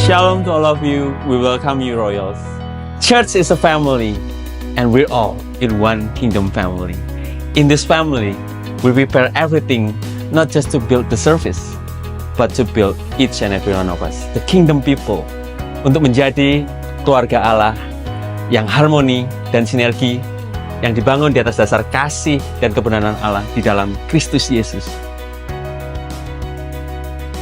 Shalom to all of you. We welcome you, Royals. Church is a family, and we're all in one kingdom family. In this family, we prepare everything not just to build the service, but to build each and every one of us, the kingdom people, untuk menjadi keluarga Allah yang harmoni dan sinergi, yang dibangun di atas dasar kasih dan kebenaran Allah di dalam Kristus Yesus.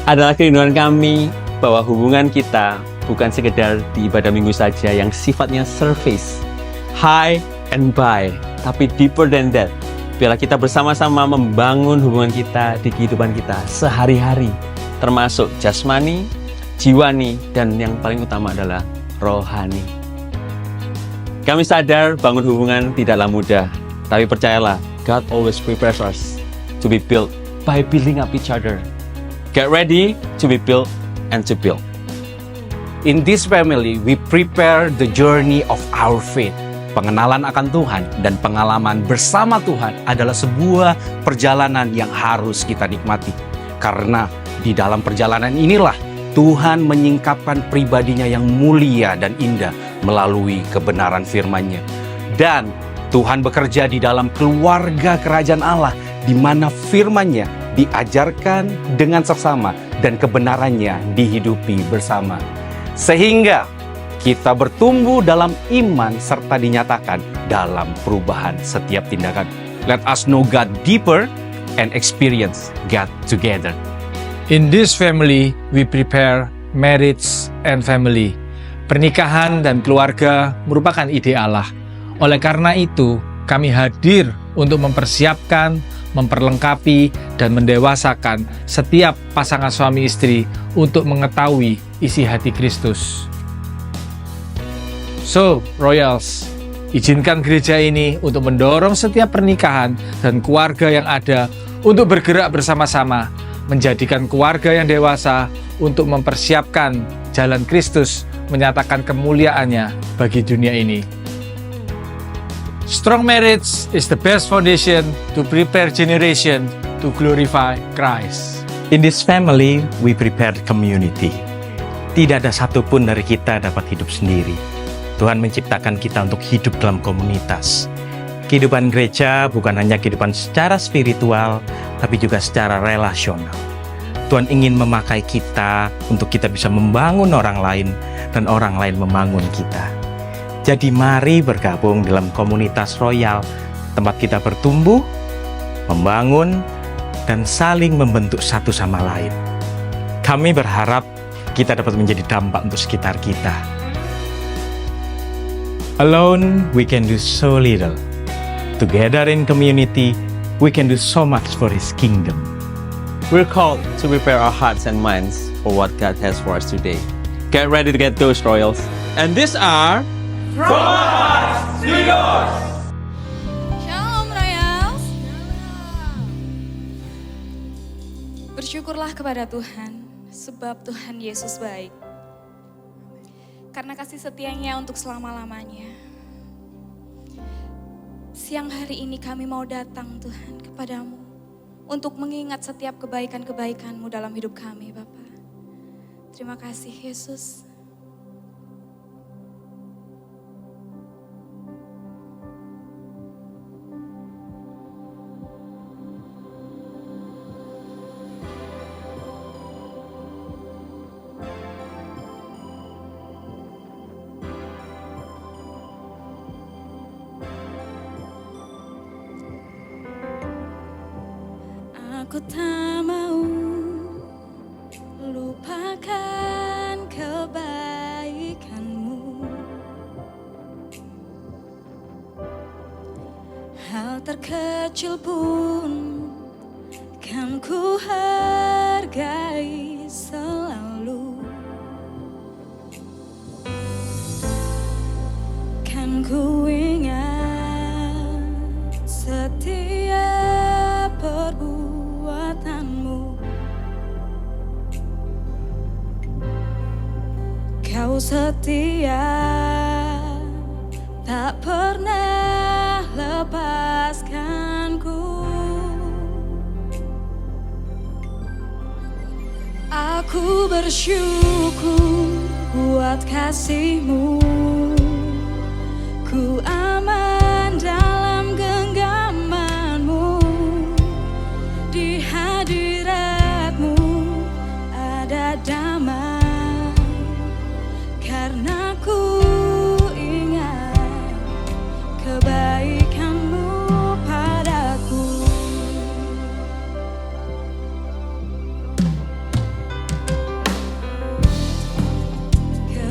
Adalah kerinduan kami bahwa hubungan kita bukan sekedar di ibadah minggu saja yang sifatnya surface, high and by, tapi deeper than that. Biarlah kita bersama-sama membangun hubungan kita di kehidupan kita sehari-hari, termasuk jasmani, jiwani, dan yang paling utama adalah rohani. Kami sadar bangun hubungan tidaklah mudah, tapi percayalah, God always prepares us to be built by building up each other. Get ready to be built and to build. In this family, we prepare the journey of our faith. Pengenalan akan Tuhan dan pengalaman bersama Tuhan adalah sebuah perjalanan yang harus kita nikmati. Karena di dalam perjalanan inilah Tuhan menyingkapkan pribadinya yang mulia dan indah melalui kebenaran firman-Nya. Dan Tuhan bekerja di dalam keluarga kerajaan Allah di mana firman-Nya diajarkan dengan seksama dan kebenarannya dihidupi bersama. Sehingga kita bertumbuh dalam iman serta dinyatakan dalam perubahan setiap tindakan. Let us know God deeper and experience God together. In this family, we prepare marriage and family. Pernikahan dan keluarga merupakan ide Allah. Oleh karena itu, kami hadir untuk mempersiapkan, memperlengkapi, dan mendewasakan setiap pasangan suami istri untuk mengetahui isi hati Kristus. So, Royals, izinkan gereja ini untuk mendorong setiap pernikahan dan keluarga yang ada untuk bergerak bersama-sama, menjadikan keluarga yang dewasa untuk mempersiapkan jalan Kristus menyatakan kemuliaannya bagi dunia ini. Strong marriage is the best foundation to prepare generation to glorify Christ. In this family, we prepare community. Tidak ada satupun dari kita dapat hidup sendiri. Tuhan menciptakan kita untuk hidup dalam komunitas. Kehidupan gereja bukan hanya kehidupan secara spiritual, tapi juga secara relasional. Tuhan ingin memakai kita untuk kita bisa membangun orang lain, dan orang lain membangun kita. Jadi mari bergabung dalam komunitas Royal, tempat kita bertumbuh, membangun, dan saling membentuk satu sama lain. Kami berharap kita dapat menjadi dampak untuk sekitar kita. Alone, we can do so little. Together in community, we can do so much for His kingdom. We're called to prepare our hearts and minds for what God has for us today. Get ready to get those, Royals. And these are Shalom Royals. Bersyukurlah kepada Tuhan, sebab Tuhan Yesus baik. Karena kasih setianya untuk selama-lamanya. Siang hari ini kami mau datang Tuhan kepadamu untuk mengingat setiap kebaikan-kebaikan-Mu dalam hidup kami Bapa. Terima kasih Yesus. Aku tak mau lupakan kebaikan-Mu. Hal terkecil pun kan ku hargai selalu. Kan ku ingat setiap perbuatanmu. Kau setia, tak pernah lepaskanku. Aku bersyukur buat kasih-Mu. Ku aman dalam genggaman-Mu, di hadirat-Mu ada damai, karena ku ingat kebaikan-Mu padaku.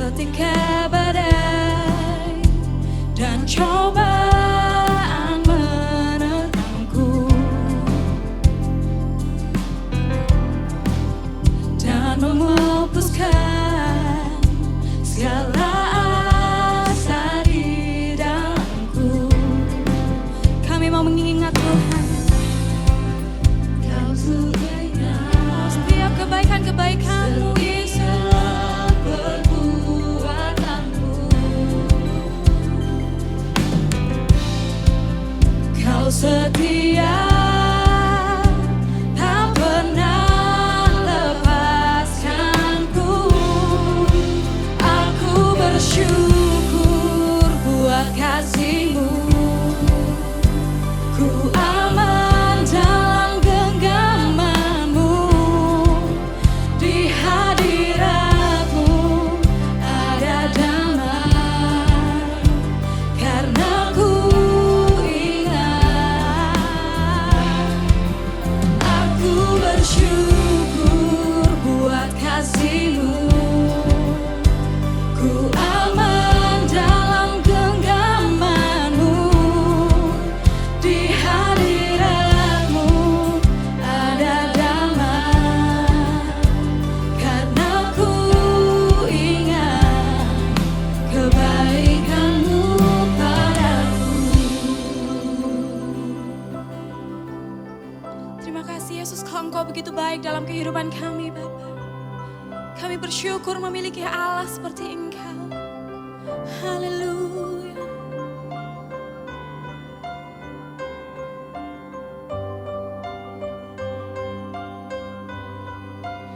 Ketika badai dan cobaan menerkamku, dan memupuskan segala asa di dalamku, kami mau mengingat Tuhan, Kau setiap kebaikan-kebaikan-Mu, Yesus. Kau setia, tak pernah lepaskanku. Aku bersyukur buat kasih-Mu. Ku aman dalam genggaman-Mu, di hadirat-Mu ada damai, karena ku bersyukur buat kasih-Mu. Ku aman dalam genggaman-Mu, di hadirat-Mu ada damai, karena ku ingat kebaikan-Mu padaku. Terima kasih Yesus, Engkau begitu baik dalam kehidupan kami, Bapa. Kami bersyukur memiliki Allah seperti Engkau. Haleluya.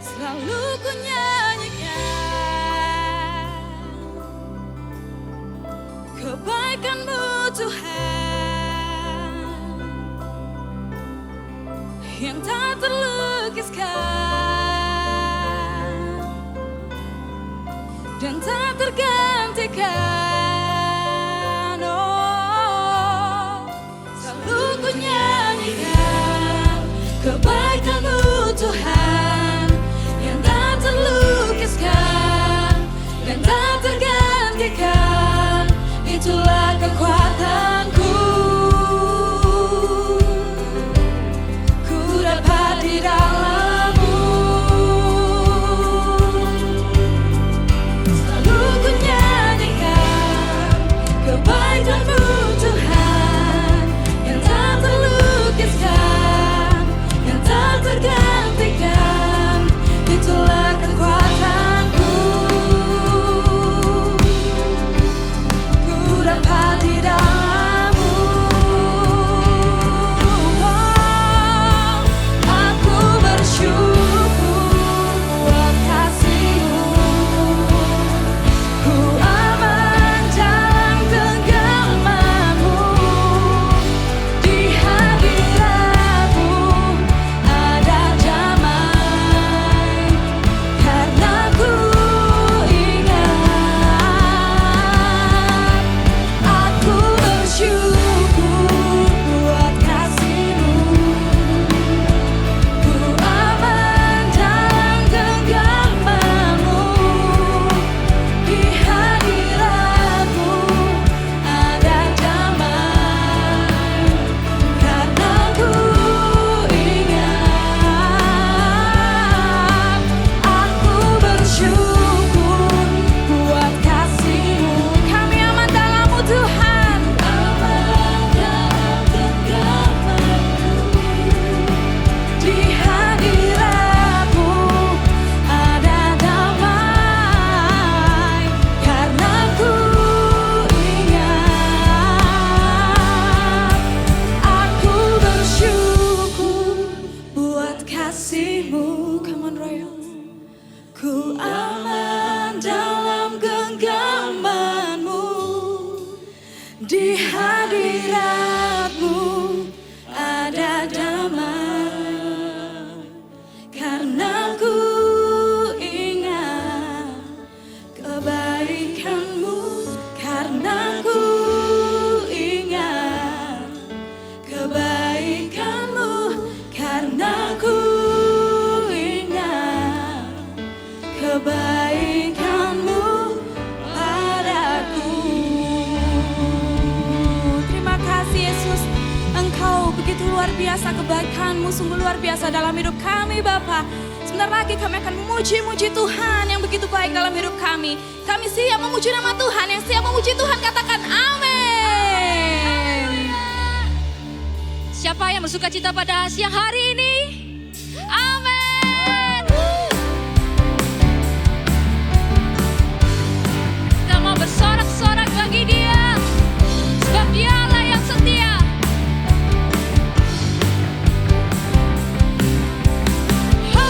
Selalu ku nyanyikan kebaikan-Mu, Tuhan, yang tak terlukiskan dan tak tergantikan. Oh, selalu ku nyanyikan kebaikan-Mu, Tuhan, yang tak terlukiskan dan tak tergantikan. Itulah kekuatanku. Ku dapat di dalam-Mu. luar biasa kebaikan-Mu, sungguh luar biasa dalam hidup kami Bapa. Sebentar lagi kami akan memuji-muji Tuhan yang begitu baik dalam hidup kami. Kami siap memuji nama Tuhan, yang siap memuji Tuhan katakan amin. Siapa yang bersuka cita pada siang hari ini? Amin. Kita mau bersorak-sorak bagi Dia, sebab Dialah yang setia. Oh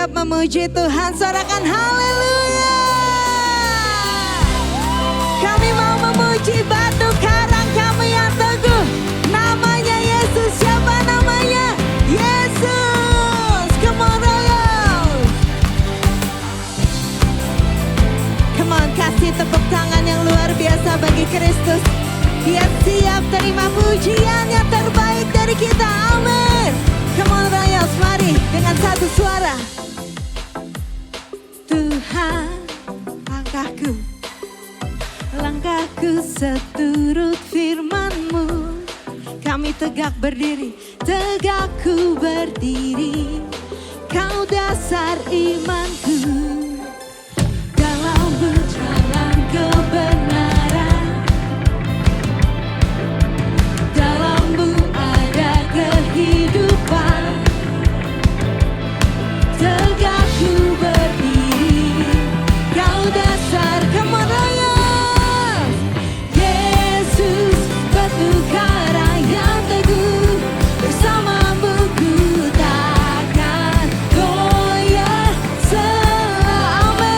siap memuji Tuhan? Sorakan haleluya. Kami mau memuji batu karang kami yang teguh. Namanya Yesus. Siapa namanya? Yesus. Come on Royals. Come on, kasih tepuk tangan yang luar biasa bagi Kristus. Dia siap terima pujian yang terbaik dari kita. Amin. Come on Royals, mari dengan satu suara. Tuhan, langkahku seturut firman-Mu. Kami tegak berdiri, tegak ku berdiri. Kau dasar imanku. Dalam berjalan kebenaran, dalam-Mu ada kehidupan. Tegak ku berdiri, Kau dasar kemenangan. Yesus, batu karang yang teguh. Bersama-Mu ku takkan goyah selama.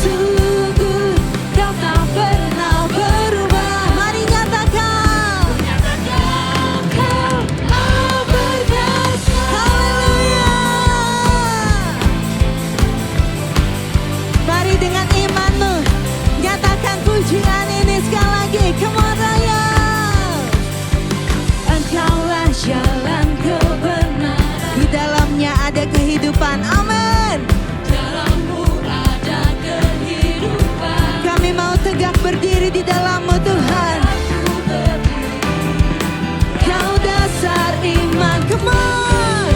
Sungguh Kau tak pernah berubah. Mari nyatakan, Kau berkuasa. Haleluya. Mari dengan iman-Mu nyatakan pujian ini sekali lagi. Come on Raya. Engkaulah jalan kebenaran, di dalamnya ada kehidupan. Amin. Dalam-Mu ada kehidupan. Kami mau tegak berdiri di dalam-Mu Tuhan. Kau dasar iman. Come on.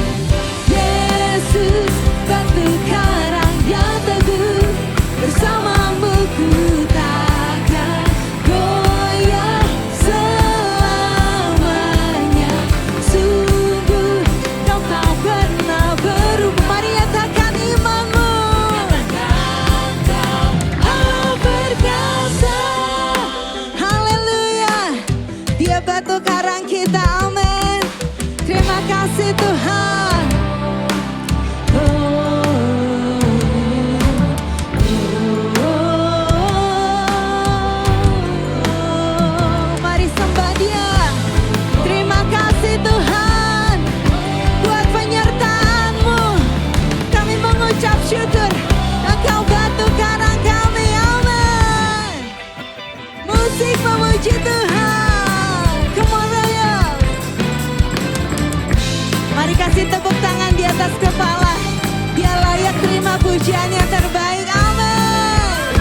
Yesus, batu karang yang teguh. Bersama-Mu ku takkan goyah selamanya. Sungguh Kau tak pernah berubah. Mari nyatakan iman-Mu. Allah berkuasa. Haleluya. Dia batu karang kita. Amin. Terima kasih Tuhan. Mari sembah Dia. Terima kasih Tuhan buat penyertaan-Mu. Kami mengucap syukur. Engkau batu karang kami. Amin. Musik memuji Tuhan. Come on Royals. Mari kasih tepuk tangan di atas kepala. Dia layak terima pujian yang terbaik. Amin.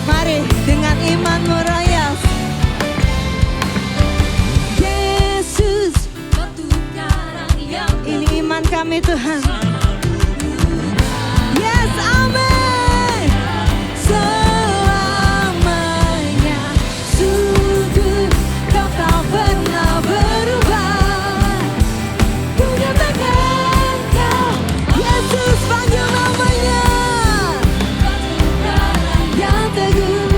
Mari dengan iman-Mu Royals. Yesus, Batu karang yang ini iman kami Tuhan. Yes, amin. Selamanya. Sungguh Kau tak pernah berubah. Ku nyatakan Kau, Yesus, panggil namanya. Yang teguh.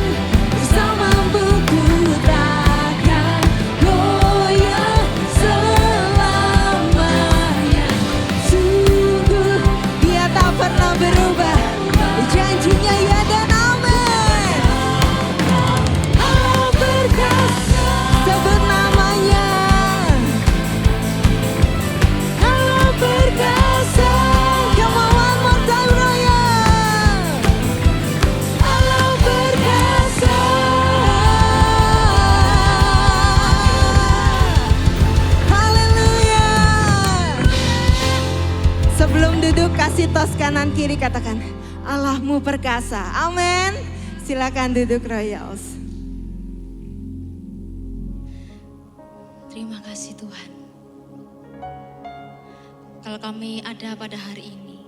Bersama-Mu ku takkan goyah selamanya. Sungguh Dia tak pernah berubah. Janjinya ya dan amin. Allah berkuasa. Sebut namanya. Allah berkuasa. Come on one more time Raya. Allah berkuasa. Haleluya. Sebelum duduk kasih tos kanan kiri, katakan Allahmu perkasa. Amin. Silakan duduk Royals. Terima kasih Tuhan. Kalau kami ada pada hari ini,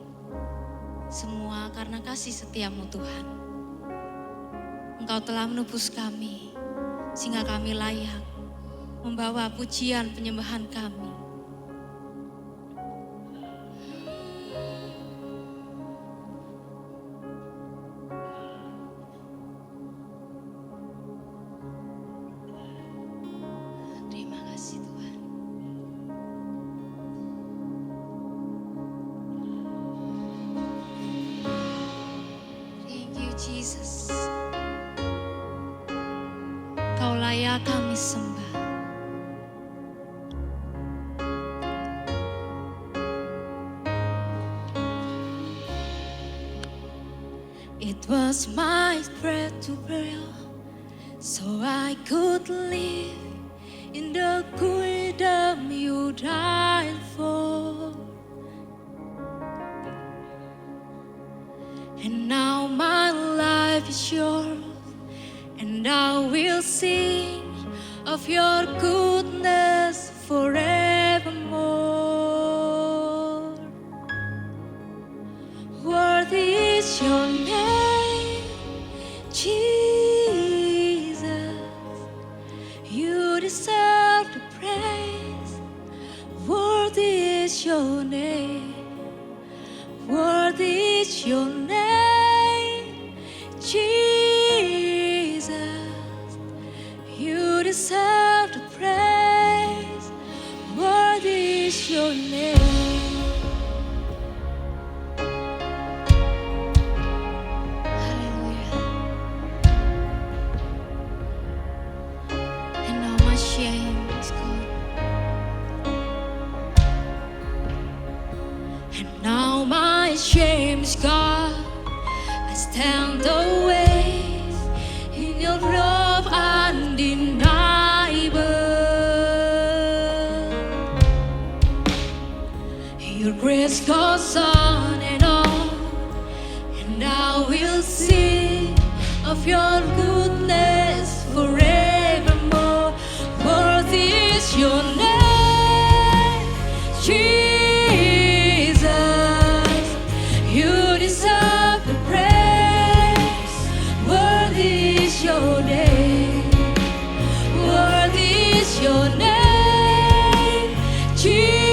semua karena kasih setia-Mu Tuhan. Engkau telah menebus kami, sehingga kami layak membawa pujian penyembahan kami. Terima Jesus. Kau layak kami sembah. It was my breath to breathe, so I could live in the freedom you died for. And now my life is yours, and I will sing of your goodness forevermore. Worthy is your name, Jesus. You deserve the praise. Worthy is your name. Worthy is your name, Jesus. You deserve the praise. Worthy is your name. Hallelujah. And now my shame is gone. And now my shame is gone. I stand always in your love undeniable. Your grace goes on, and I will sing of your goodness forevermore. Worthy is your name, Jesus. You deserve the praise. Worthy is your name. Worthy is your name, Jesus.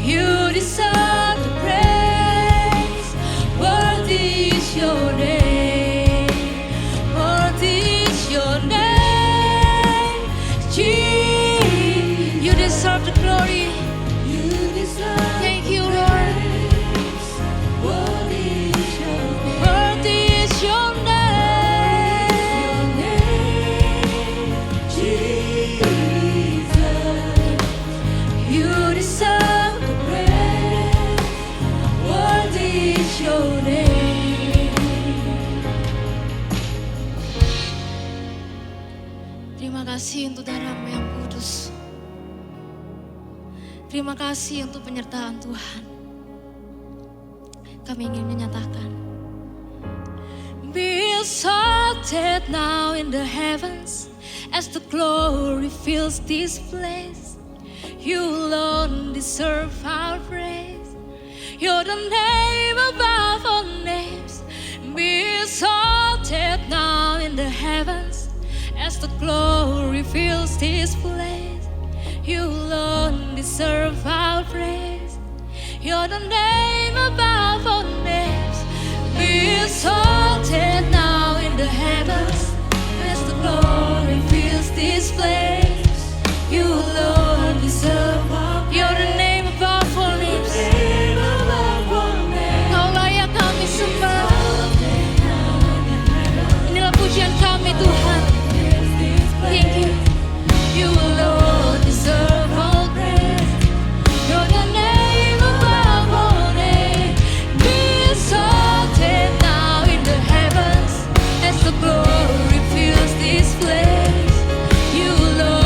You deserve the praise. Worthy is your name. Worthy is your name, Jesus. You deserve the glory. Thank you, Lord. Worthy is your name. Worthy is your name, Jesus. You deserve the praise. Worthy is your name. Terima kasih untuk darah-Mu yang kudus. Terima kasih untuk penyertaan Tuhan. Kami ingin menyatakan, be exalted now in the heavens as the glory fills this place. You alone deserve our praise. You're the name above all names. Be exalted now in the heavens as the glory fills this place. You alone deserve our praise. You're the name above all names. Be exalted now in the heavens as the glory fills this place. You alone deserve our praise. You're the name above all names. Kau layak kami sembah. Inilah pujian kami, Tuhan. Thank you. You alone deserve all praise. You're the name above all names. Be exalted now in the heavens as the glory fills this place. You alone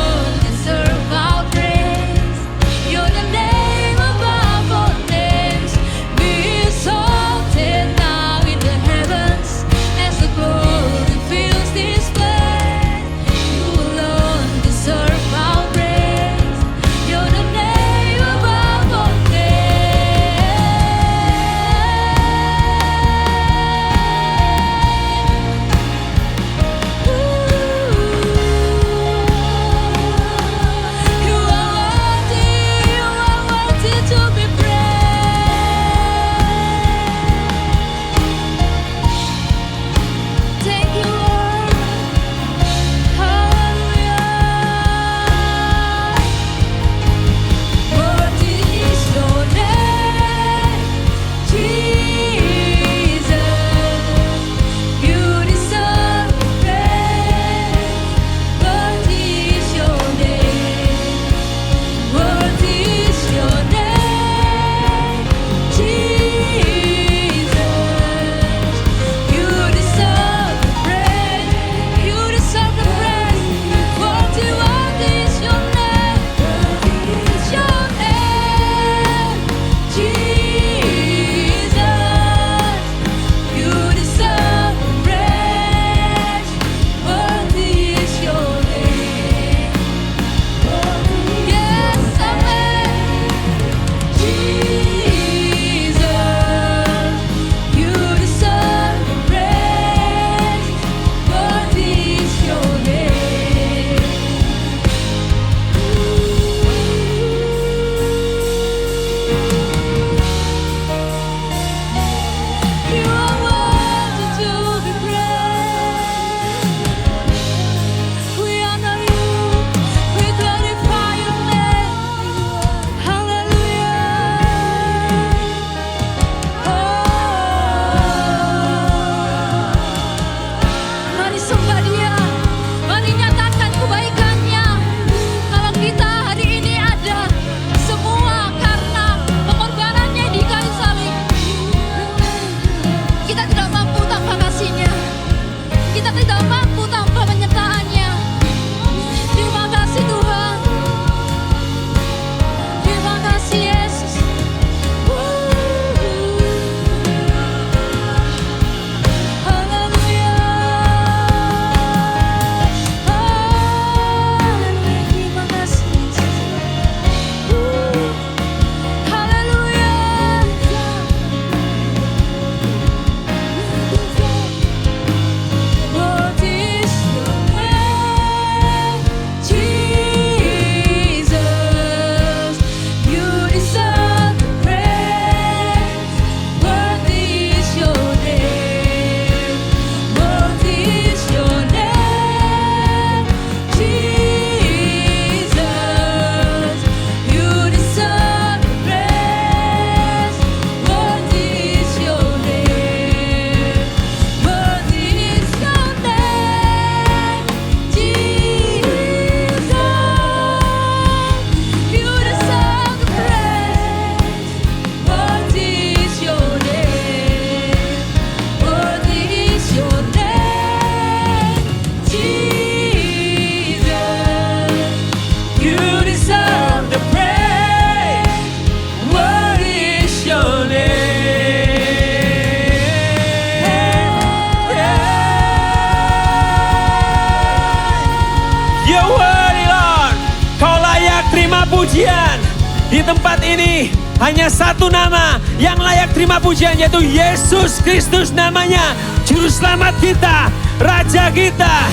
pujian. Di tempat ini hanya satu nama yang layak terima pujian, yaitu Yesus Kristus namanya. Juru selamat kita, Raja kita,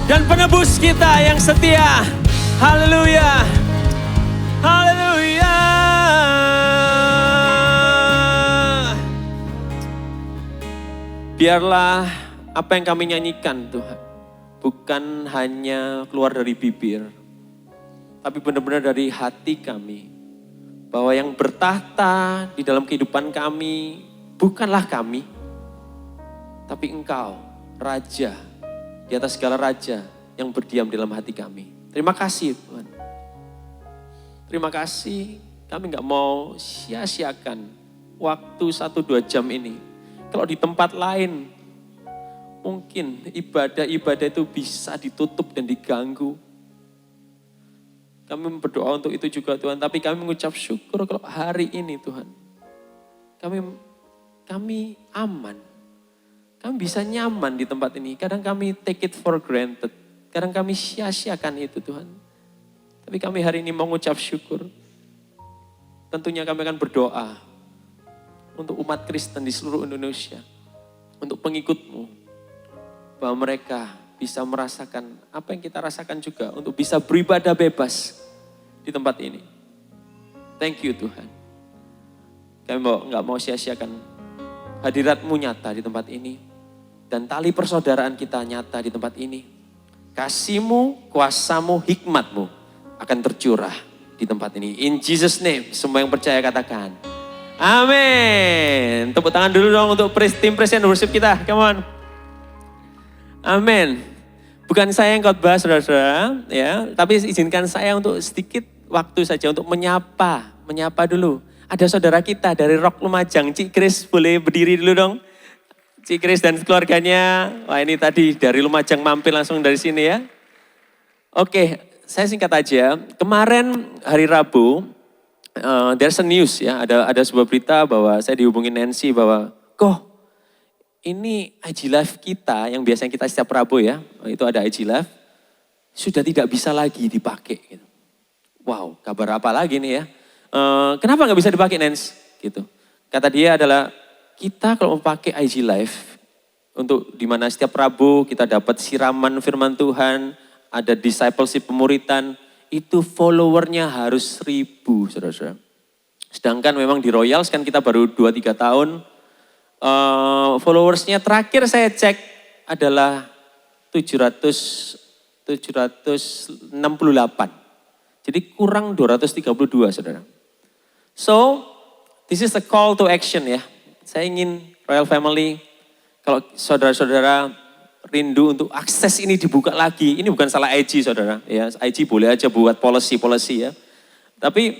dan penebus kita yang setia. Haleluya. Haleluya. Biarlah apa yang kami nyanyikan Tuhan, bukan hanya keluar dari bibir, tapi benar-benar dari hati kami. Bahwa yang bertahta di dalam kehidupan kami bukanlah kami, tapi Engkau, Raja, di atas segala raja yang berdiam dalam hati kami. Terima kasih Tuhan. Terima kasih, kami gak mau sia-siakan waktu 1-2 jam ini. Kalau di tempat lain, mungkin ibadah-ibadah itu bisa ditutup dan diganggu. Kami berdoa untuk itu juga Tuhan, tapi kami mengucap syukur kalau hari ini Tuhan, kami aman. Kami bisa nyaman di tempat ini. Kadang kami take it for granted. Kadang kami sia-siakan itu Tuhan. Tapi kami hari ini mau mengucap syukur. Tentunya kami akan berdoa untuk umat Kristen di seluruh Indonesia. Untuk pengikut-Mu. Bahwa mereka bisa merasakan apa yang kita rasakan juga. Untuk bisa beribadah bebas di tempat ini. Thank you Tuhan. Kami nggak mau sia-siakan hadirat-Mu nyata di tempat ini. Dan tali persaudaraan kita nyata di tempat ini. Kasih-Mu, kuasa-Mu, hikmat-Mu akan tercurah di tempat ini. In Jesus name, semua yang percaya katakan. Amin. Tepuk tangan dulu dong untuk tim Praise and Worship kita. Come on. Amin. Bukan saya yang khotbah saudara-saudara, ya, tapi izinkan saya untuk sedikit waktu saja untuk menyapa dulu. Ada saudara kita dari Rock Lumajang, Cik Kris, boleh berdiri dulu dong. Cik Kris dan keluarganya, wah ini tadi dari Lumajang mampir langsung dari sini ya. Oke, saya singkat aja. Kemarin hari Rabu, there's a news ya, ada sebuah berita bahwa saya dihubungi Nancy bahwa, ini IG Live kita yang biasanya kita setiap Rabu ya, itu ada IG Live, sudah tidak bisa lagi dipakai. Gitu. Wow, kabar apa lagi nih ya? Kenapa nggak bisa dipakai Nance? Gitu. Kata dia adalah kita kalau mau pakai IG Live untuk dimana setiap Rabu kita dapat siraman firman Tuhan, ada discipleship pemuritan, itu followernya harus 1.000 saudara-saudara. Sedangkan memang di Royals kan kita baru 2-3 tahun, followersnya terakhir saya cek adalah 768. Jadi kurang 232 saudara. So, this is a call to action ya. Saya ingin Royal Family, kalau saudara-saudara rindu untuk akses ini dibuka lagi. Ini bukan salah IG saudara. Ya, IG boleh aja buat policy ya. Tapi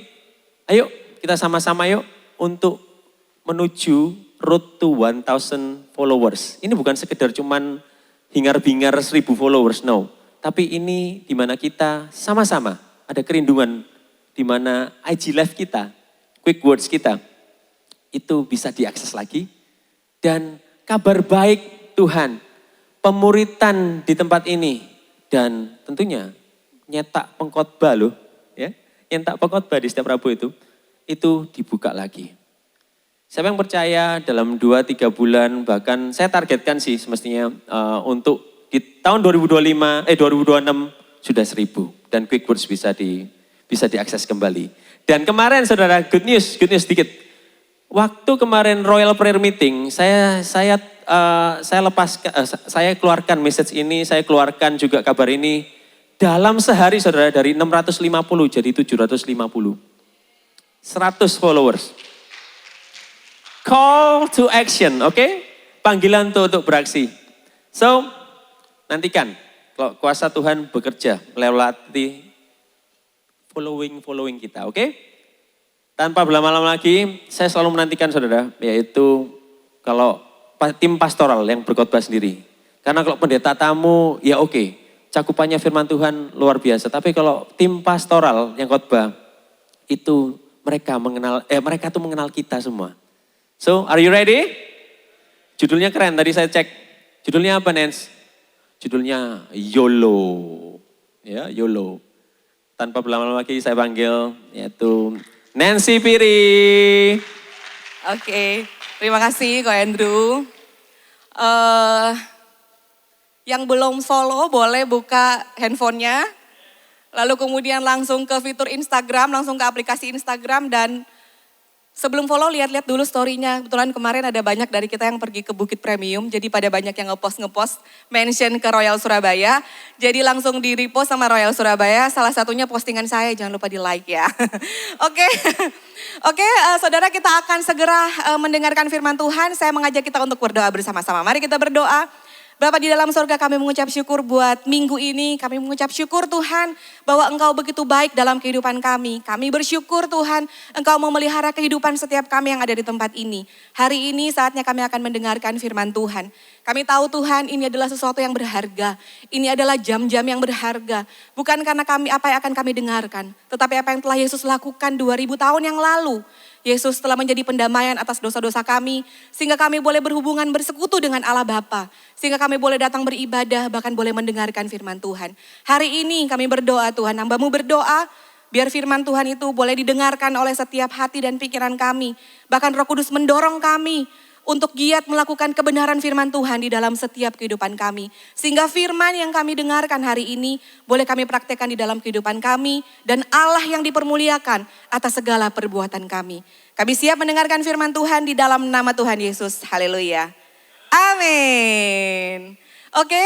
ayo kita sama-sama yuk untuk menuju road to 1,000 followers. Ini bukan sekedar cuman hingar-bingar 1.000 followers, no. Tapi ini dimana kita sama-sama ada kerinduan dimana IG Live kita, Quick Words kita, itu bisa diakses lagi. Dan kabar baik Tuhan, pemuritan di tempat ini, dan tentunya nyetak pengkhotbah loh, ya, nyetak pengkhotbah di setiap Rabu itu dibuka lagi. Siapa yang percaya dalam 2-3 bulan, bahkan saya targetkan sih semestinya untuk di tahun 2026 sudah 1.000 dan Quick Words bisa diakses kembali. Dan kemarin saudara, good news sedikit. Waktu kemarin Royal Prayer Meeting, saya keluarkan message ini, saya keluarkan juga kabar ini. Dalam sehari saudara, dari 650 jadi 750. 100 followers. Call to action, oke? Panggilan untuk beraksi. So, nantikan kalau kuasa Tuhan bekerja melewati following kita, oke? Tanpa berlama-lama lagi, saya selalu menantikan saudara, yaitu kalau tim pastoral yang berkhotbah sendiri. Karena kalau pendeta tamu, ya oke, cakupannya firman Tuhan luar biasa. Tapi kalau tim pastoral yang khotbah, itu mereka tuh mengenal kita semua. So, are you ready? Judulnya keren, tadi saya cek. Judulnya apa, Nance? Judulnya YOLO. Ya, YOLO. tanpa berlama-lama lagi saya panggil yaitu Nancy Piri. Oke, terima kasih Ko Andrew. Yang belum follow boleh buka handphonenya. Lalu kemudian langsung ke fitur Instagram, langsung ke aplikasi Instagram dan sebelum follow lihat-lihat dulu story-nya. Kebetulan kemarin ada banyak dari kita yang pergi ke Bukit Premium, jadi pada banyak yang ngepost mention ke Royal Surabaya. Jadi langsung di repost sama Royal Surabaya, salah satunya postingan saya, jangan lupa di like ya. Oke, saudara kita akan segera mendengarkan firman Tuhan. Saya mengajak kita untuk berdoa bersama-sama. Mari kita berdoa. Bapa di dalam surga, kami mengucap syukur buat minggu ini. Kami mengucap syukur Tuhan bahwa Engkau begitu baik dalam kehidupan kami. Kami bersyukur Tuhan Engkau memelihara kehidupan setiap kami yang ada di tempat ini. Hari ini saatnya kami akan mendengarkan firman Tuhan. Kami tahu Tuhan ini adalah sesuatu yang berharga. Ini adalah jam-jam yang berharga. Bukan karena kami apa yang akan kami dengarkan. Tetapi apa yang telah Yesus lakukan 2000 tahun yang lalu. Yesus telah menjadi pendamaian atas dosa-dosa kami. Sehingga kami boleh berhubungan bersekutu dengan Allah Bapa. Sehingga kami boleh datang beribadah bahkan boleh mendengarkan firman Tuhan. Hari ini kami berdoa Tuhan, hamba-Mu berdoa. Biar firman Tuhan itu boleh didengarkan oleh setiap hati dan pikiran kami. Bahkan Roh Kudus mendorong kami untuk giat melakukan kebenaran firman Tuhan di dalam setiap kehidupan kami. Sehingga firman yang kami dengarkan hari ini boleh kami praktekkan di dalam kehidupan kami. Dan Allah yang dipermuliakan atas segala perbuatan kami. Kami siap mendengarkan firman Tuhan di dalam nama Tuhan Yesus. Haleluya. Amin. Oke,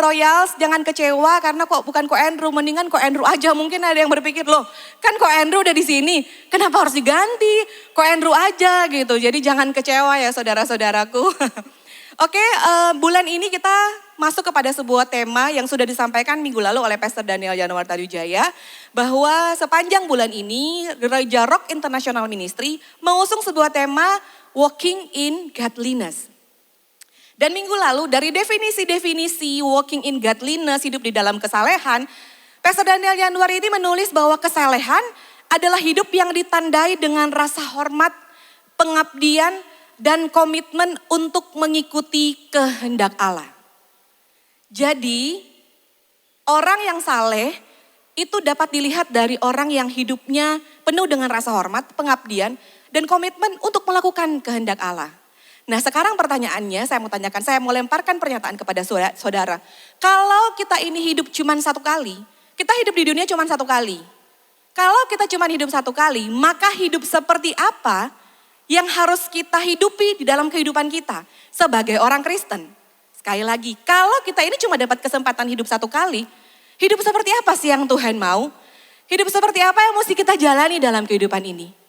Royals jangan kecewa karena kok bukan Ko Andrew, mendingan Ko Andrew aja. Mungkin ada yang berpikir, loh kan Ko Andrew udah di sini, kenapa harus diganti? Ko Andrew aja gitu. Jadi jangan kecewa ya saudara-saudaraku. Oke, bulan ini kita masuk kepada sebuah tema yang sudah disampaikan minggu lalu oleh Pastor Daniel Januar Tadujaya. Bahwa sepanjang bulan ini Gereja Rock International Ministry mengusung sebuah tema Walking in Godliness. Dan minggu lalu dari definisi-definisi walking in godliness, hidup di dalam kesalehan, Pastor Daniel Januari ini menulis bahwa kesalehan adalah hidup yang ditandai dengan rasa hormat, pengabdian, dan komitmen untuk mengikuti kehendak Allah. Jadi orang yang saleh itu dapat dilihat dari orang yang hidupnya penuh dengan rasa hormat, pengabdian, dan komitmen untuk melakukan kehendak Allah. Nah sekarang pertanyaannya saya mau lemparkan pernyataan kepada saudara. Kalau kita ini hidup cuma satu kali, kita hidup di dunia cuma satu kali. Kalau kita cuma hidup satu kali, maka hidup seperti apa yang harus kita hidupi di dalam kehidupan kita sebagai orang Kristen? Sekali lagi, kalau kita ini cuma dapat kesempatan hidup satu kali, hidup seperti apa sih yang Tuhan mau? Hidup seperti apa yang mesti kita jalani dalam kehidupan ini?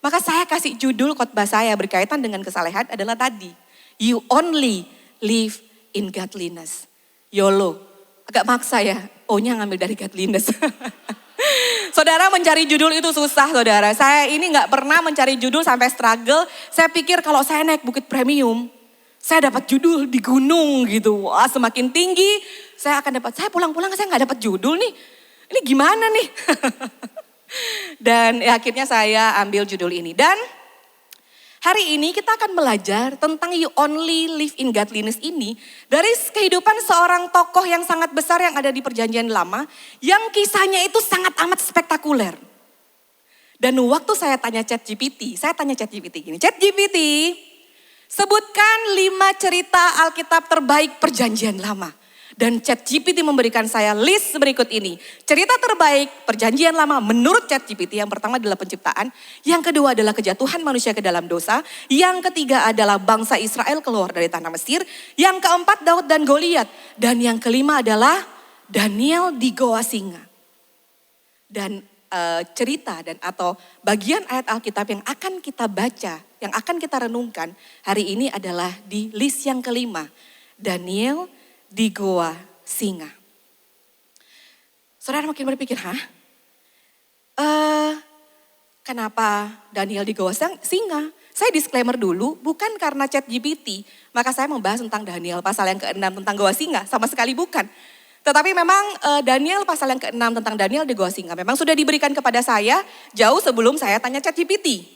Maka saya kasih judul khotbah saya berkaitan dengan kesalehan adalah tadi. You only live in godliness. YOLO. Agak maksa ya, O-nya ngambil dari godliness. Saudara mencari judul itu susah saudara. Saya ini gak pernah mencari judul sampai struggle. Saya pikir kalau saya naik Bukit Premium, saya dapat judul di gunung gitu. Wah semakin tinggi, saya pulang-pulang saya gak dapat judul nih. Ini gimana nih? Dan akhirnya saya ambil judul ini. Dan hari ini kita akan belajar tentang you only live in godliness ini. Dari kehidupan seorang tokoh yang sangat besar yang ada di perjanjian lama. Yang kisahnya itu sangat amat spektakuler. Dan waktu saya tanya ChatGPT gini. ChatGPT, sebutkan 5 cerita Alkitab terbaik perjanjian lama. Dan ChatGPT memberikan saya list berikut ini. Cerita terbaik perjanjian lama menurut ChatGPT yang pertama adalah penciptaan. Yang kedua adalah kejatuhan manusia ke dalam dosa. Yang ketiga adalah bangsa Israel keluar dari tanah Mesir. Yang keempat Daud dan Goliat. Dan yang kelima adalah Daniel di Goa Singa. Dan cerita dan atau bagian ayat Alkitab yang akan kita baca, yang akan kita renungkan hari ini adalah di list yang kelima. Daniel di Goa Singa. Saudara mungkin berpikir, kenapa Daniel di Goa Singa? Saya disclaimer dulu, bukan karena ChatGPT, maka saya membahas tentang Daniel pasal yang ke-6 tentang Goa Singa, sama sekali bukan. Tetapi memang Daniel pasal yang ke-6 tentang Daniel di Goa Singa memang sudah diberikan kepada saya jauh sebelum saya tanya ChatGPT.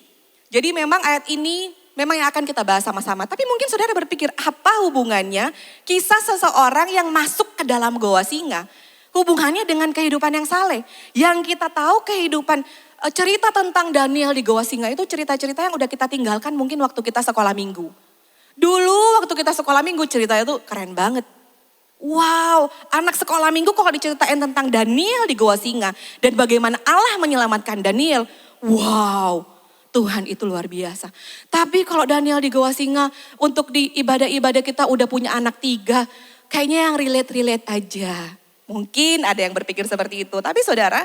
Jadi memang ayat ini memang yang akan kita bahas sama-sama. Tapi mungkin saudara berpikir apa hubungannya kisah seseorang yang masuk ke dalam Goa Singa? hubungannya dengan kehidupan yang saleh. Yang kita tahu kehidupan, cerita tentang Daniel di Goa Singa itu cerita-cerita yang udah kita tinggalkan mungkin waktu kita sekolah minggu. Dulu waktu kita sekolah minggu ceritanya tuh keren banget. Wow, anak sekolah minggu kok diceritain tentang Daniel di Goa Singa. Dan bagaimana Allah menyelamatkan Daniel. Wow, Tuhan itu luar biasa. Tapi kalau Daniel di Goa Singa untuk di ibadah-ibadah kita udah punya anak 3. Kayaknya yang relate-relate aja. Mungkin ada yang berpikir seperti itu. Tapi saudara,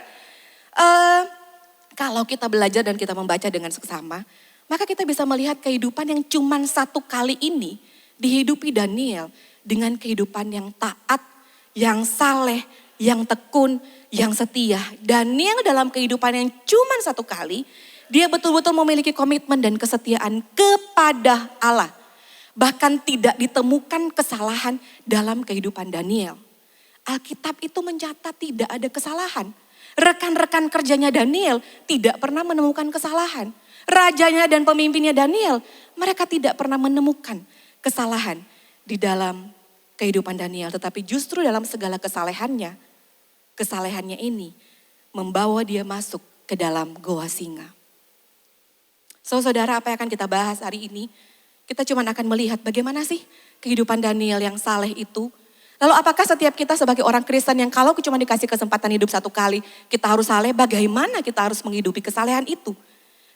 kalau kita belajar dan kita membaca dengan seksama, maka kita bisa melihat kehidupan yang cuman 1 kali ini dihidupi Daniel dengan kehidupan yang taat, yang saleh, yang tekun, yang setia. Daniel dalam kehidupan yang cuman 1 kali, dia betul-betul memiliki komitmen dan kesetiaan kepada Allah. Bahkan tidak ditemukan kesalahan dalam kehidupan Daniel. Alkitab itu mencatat tidak ada kesalahan. Rekan-rekan kerjanya Daniel tidak pernah menemukan kesalahan. Rajanya dan pemimpinnya Daniel, mereka tidak pernah menemukan kesalahan di dalam kehidupan Daniel. Tetapi justru dalam segala kesalehannya ini membawa dia masuk ke dalam Goa Singa. Saudara, apa yang akan kita bahas hari ini? Kita cuma akan melihat bagaimana sih kehidupan Daniel yang saleh itu. Lalu apakah setiap kita sebagai orang Kristen yang kalau cuma dikasih kesempatan hidup 1 kali, kita harus saleh, bagaimana kita harus menghidupi kesalehan itu?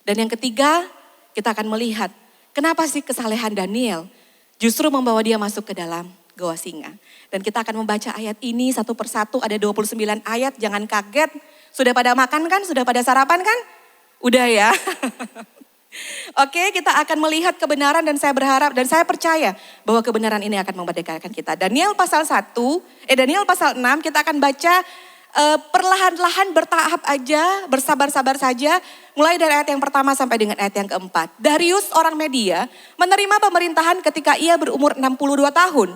Dan yang ketiga, kita akan melihat kenapa sih kesalehan Daniel justru membawa dia masuk ke dalam Goa Singa. Dan kita akan membaca ayat ini satu persatu, ada 29 ayat, jangan kaget. Sudah pada makan kan? Sudah pada sarapan kan? Udah ya. Oke, kita akan melihat kebenaran dan saya berharap dan saya percaya bahwa kebenaran ini akan memerdekakan kita. Daniel pasal 6 kita akan baca perlahan-lahan bertahap aja, bersabar-sabar saja. Mulai dari ayat yang pertama sampai dengan ayat yang keempat. Darius orang Media menerima pemerintahan ketika ia berumur 62 tahun.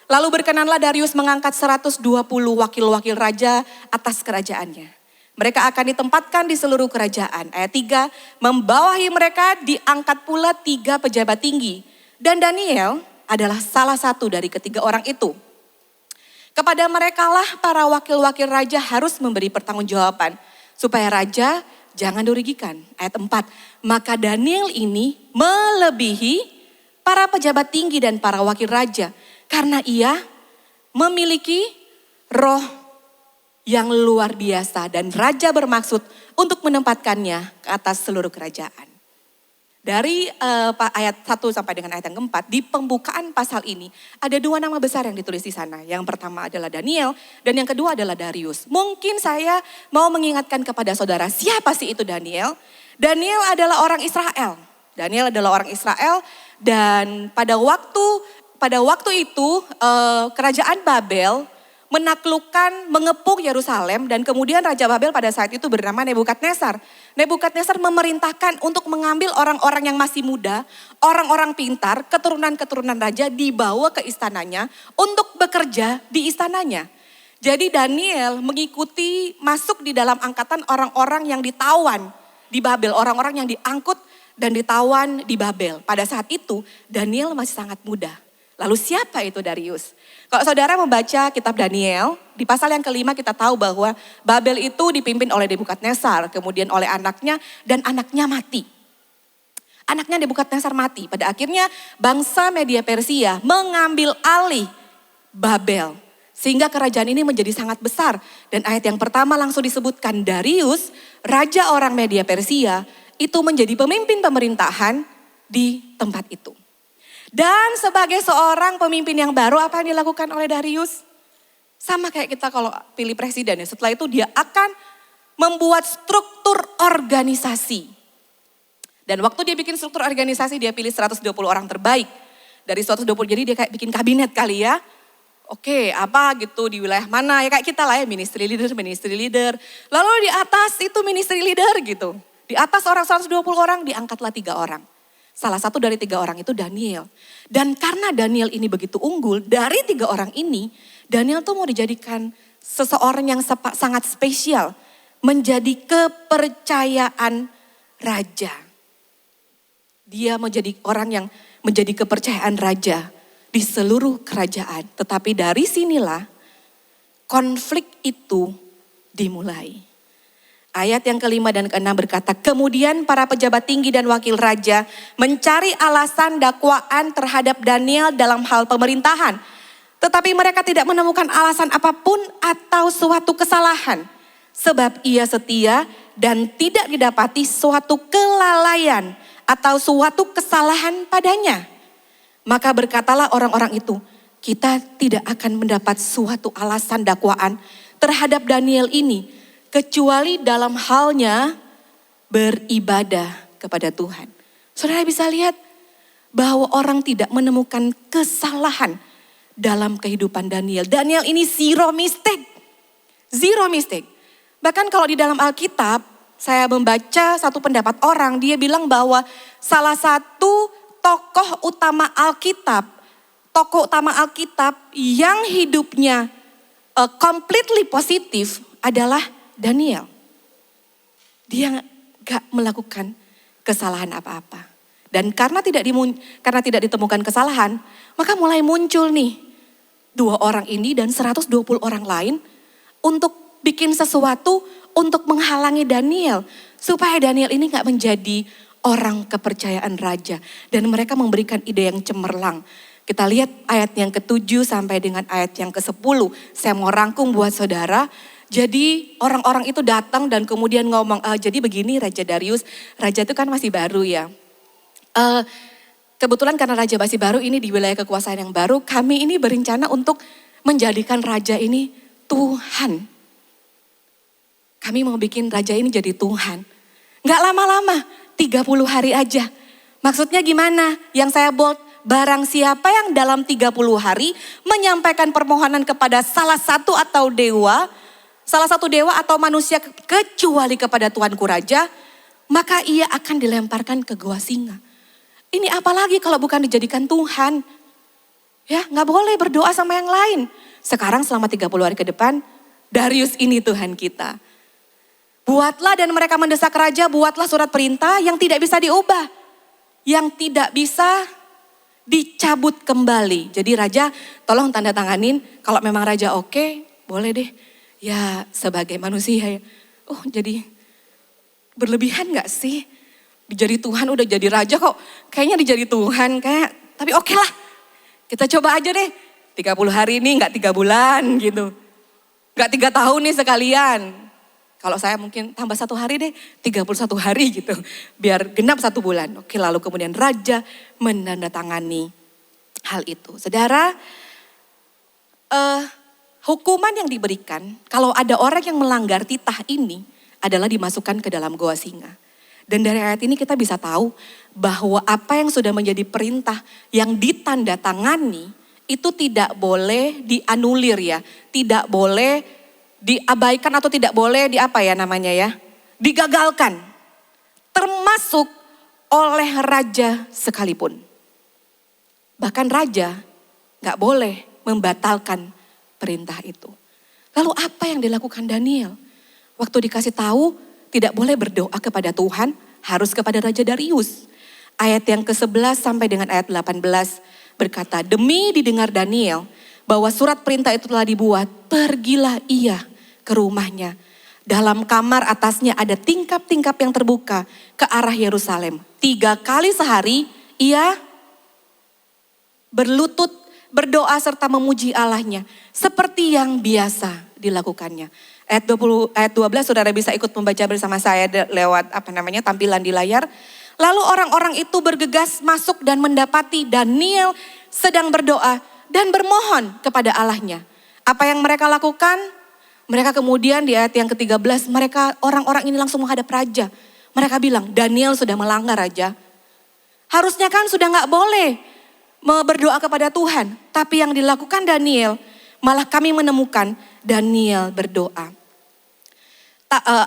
Lalu berkenanlah Darius mengangkat 120 wakil-wakil raja atas kerajaannya. Mereka akan ditempatkan di seluruh kerajaan. Ayat 3, membawahi mereka diangkat pula 3 pejabat tinggi. Dan Daniel adalah salah satu dari ketiga orang itu. Kepada merekalah para wakil-wakil raja harus memberi pertanggungjawaban. Supaya raja jangan dirugikan. Ayat 4, maka Daniel ini melebihi para pejabat tinggi dan para wakil raja. Karena ia memiliki roh yang luar biasa dan raja bermaksud untuk menempatkannya ke atas seluruh kerajaan. Dari ayat 1 sampai dengan ayat yang keempat, di pembukaan pasal ini ada 2 nama besar yang ditulis di sana. Yang pertama adalah Daniel dan yang kedua adalah Darius. Mungkin saya mau mengingatkan kepada saudara, siapa sih itu Daniel? Daniel adalah orang Israel. Daniel adalah orang Israel dan pada waktu itu kerajaan Babel menaklukkan, mengepung Yerusalem dan kemudian Raja Babel pada saat itu bernama Nebukadnezar. Nebukadnezar memerintahkan untuk mengambil orang-orang yang masih muda, orang-orang pintar, keturunan-keturunan raja dibawa ke istananya untuk bekerja di istananya. Jadi Daniel mengikuti masuk di dalam angkatan orang-orang yang ditawan di Babel, orang-orang yang diangkut dan ditawan di Babel. Pada saat itu Daniel masih sangat muda. Lalu siapa itu Darius? Kalau saudara membaca kitab Daniel, di pasal yang kelima kita tahu bahwa Babel itu dipimpin oleh Nebukadnezar, kemudian oleh anaknya dan anaknya mati. Anaknya Nebukadnezar mati. Pada akhirnya bangsa Media Persia mengambil alih Babel. Sehingga kerajaan ini menjadi sangat besar. Dan ayat yang pertama langsung disebutkan Darius, raja orang Media Persia, itu menjadi pemimpin pemerintahan di tempat itu. Dan sebagai seorang pemimpin yang baru, apa yang dilakukan oleh Darius? Sama kayak kita kalau pilih presiden ya, setelah itu dia akan membuat struktur organisasi. Dan waktu dia bikin struktur organisasi, dia pilih 120 orang terbaik. Dari 120, jadi dia kayak bikin kabinet kali ya. Oke, apa gitu di wilayah mana, ya kayak kita lah ya, ministry leader. Lalu di atas itu ministry leader gitu. Di atas orang 120 orang, diangkatlah 3 orang. Salah satu dari 3 orang itu Daniel. Dan karena Daniel ini begitu unggul, dari 3 orang ini, Daniel tuh mau dijadikan seseorang yang sangat spesial. Menjadi kepercayaan raja. Dia menjadi orang yang menjadi kepercayaan raja di seluruh kerajaan. Tetapi dari sinilah konflik itu dimulai. Ayat yang kelima dan keenam berkata, kemudian para pejabat tinggi dan wakil raja mencari alasan dakwaan terhadap Daniel dalam hal pemerintahan. Tetapi mereka tidak menemukan alasan apapun atau suatu kesalahan. Sebab ia setia dan tidak didapati suatu kelalaian atau suatu kesalahan padanya. Maka berkatalah orang-orang itu, kita tidak akan mendapat suatu alasan dakwaan terhadap Daniel ini, kecuali dalam halnya beribadah kepada Tuhan. Saudara bisa lihat bahwa orang tidak menemukan kesalahan dalam kehidupan Daniel. Daniel ini zero mistake. Zero mistake. Bahkan kalau di dalam Alkitab, saya membaca satu pendapat orang, dia bilang bahwa salah satu tokoh utama Alkitab yang hidupnya completely positif adalah Daniel. Dia gak melakukan kesalahan apa-apa. Dan karena tidak ditemukan kesalahan, maka mulai muncul nih 2 orang ini dan 120 orang lain untuk bikin sesuatu untuk menghalangi Daniel. Supaya Daniel ini gak menjadi orang kepercayaan raja. Dan mereka memberikan ide yang cemerlang. Kita lihat ayat yang ke-7 sampai dengan ayat yang ke-10. Saya mau rangkum buat saudara. Jadi orang-orang itu datang dan kemudian ngomong, jadi begini Raja Darius, raja itu kan masih baru ya. Kebetulan karena raja masih baru ini di wilayah kekuasaan yang baru, kami ini berencana untuk menjadikan raja ini Tuhan. Kami mau bikin raja ini jadi Tuhan. Gak lama-lama, 30 hari aja. Maksudnya gimana? Yang saya bold, barang siapa yang dalam 30 hari menyampaikan permohonan kepada salah satu dewa atau manusia kecuali kepada Tuanku Raja, maka ia akan dilemparkan ke gua singa. Ini apalagi kalau bukan dijadikan Tuhan. Ya, gak boleh berdoa sama yang lain. Sekarang selama 30 hari ke depan, Darius ini Tuhan kita. Buatlah dan mereka mendesak raja, buatlah surat perintah yang tidak bisa diubah. Yang tidak bisa dicabut kembali. Jadi raja tolong tanda tanganin, kalau memang raja oke, boleh deh. Ya sebagai manusia ya, jadi berlebihan gak sih? Dijadi Tuhan udah jadi raja kok, kayaknya dijadi Tuhan tapi oke lah. Kita coba aja deh, 30 hari ini gak 3 bulan gitu. Gak 3 tahun nih sekalian. Kalau saya mungkin tambah 1 hari deh, 31 hari gitu. Biar genap 1 bulan. Oke, lalu kemudian raja menandatangani hal itu. Saudara, hukuman yang diberikan kalau ada orang yang melanggar titah ini adalah dimasukkan ke dalam goa singa. Dan dari ayat ini kita bisa tahu bahwa apa yang sudah menjadi perintah yang ditandatangani itu tidak boleh dianulir ya. Tidak boleh diabaikan atau tidak boleh digagalkan. Termasuk oleh raja sekalipun. Bahkan raja gak boleh membatalkan perintah itu. Lalu apa yang dilakukan Daniel? Waktu dikasih tahu tidak boleh berdoa kepada Tuhan, harus kepada Raja Darius. Ayat yang ke-11 sampai dengan ayat 18 berkata, demi didengar Daniel bahwa surat perintah itu telah dibuat, pergilah ia ke rumahnya. Dalam kamar atasnya ada tingkap-tingkap yang terbuka ke arah Yerusalem. 3 kali sehari ia berlutut, berdoa serta memuji Allahnya seperti yang biasa dilakukannya. Ayat 12 saudara bisa ikut membaca bersama saya lewat tampilan di layar. Lalu orang-orang itu bergegas masuk dan mendapati Daniel sedang berdoa dan bermohon kepada Allahnya. Apa yang mereka lakukan? Mereka kemudian di ayat yang ke-13 orang-orang ini langsung menghadap raja. Mereka bilang, Daniel sudah melanggar raja. Harusnya kan sudah gak boleh berdoa kepada Tuhan. Tapi yang dilakukan Daniel, malah kami menemukan Daniel berdoa.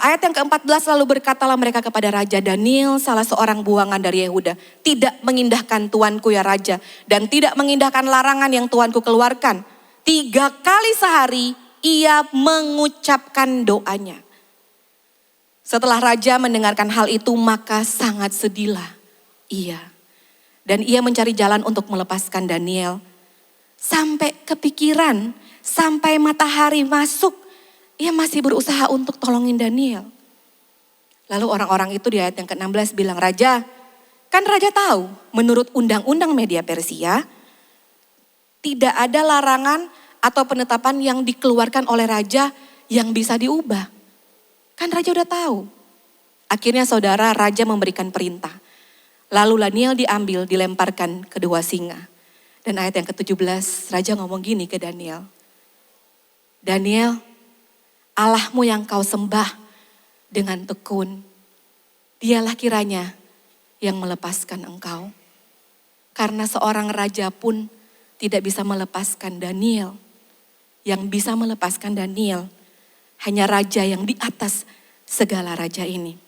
Ayat yang ke-14 lalu berkatalah mereka kepada Raja, Daniel salah seorang buangan dari Yehuda. Tidak mengindahkan tuanku ya Raja. Dan tidak mengindahkan larangan yang tuanku keluarkan. 3 kali sehari ia mengucapkan doanya. Setelah Raja mendengarkan hal itu maka sangat sedihlah ia. Dan ia mencari jalan untuk melepaskan Daniel. sampai kepikiran, sampai matahari masuk, ia masih berusaha untuk tolongin Daniel. Lalu orang-orang itu di ayat yang ke-16 bilang, "Raja, kan Raja tahu menurut undang-undang media Persia, tidak ada larangan atau penetapan yang dikeluarkan oleh Raja yang bisa diubah. Kan Raja udah tahu." Akhirnya saudara, Raja memberikan perintah. Lalu Daniel diambil, dilemparkan ke dua singa. Dan ayat yang ke-17, Raja ngomong gini ke Daniel. "Daniel, Allahmu yang kau sembah dengan tekun, dialah kiranya yang melepaskan engkau. Karena seorang raja pun tidak bisa melepaskan Daniel. Yang bisa melepaskan Daniel hanya raja yang di atas segala raja ini."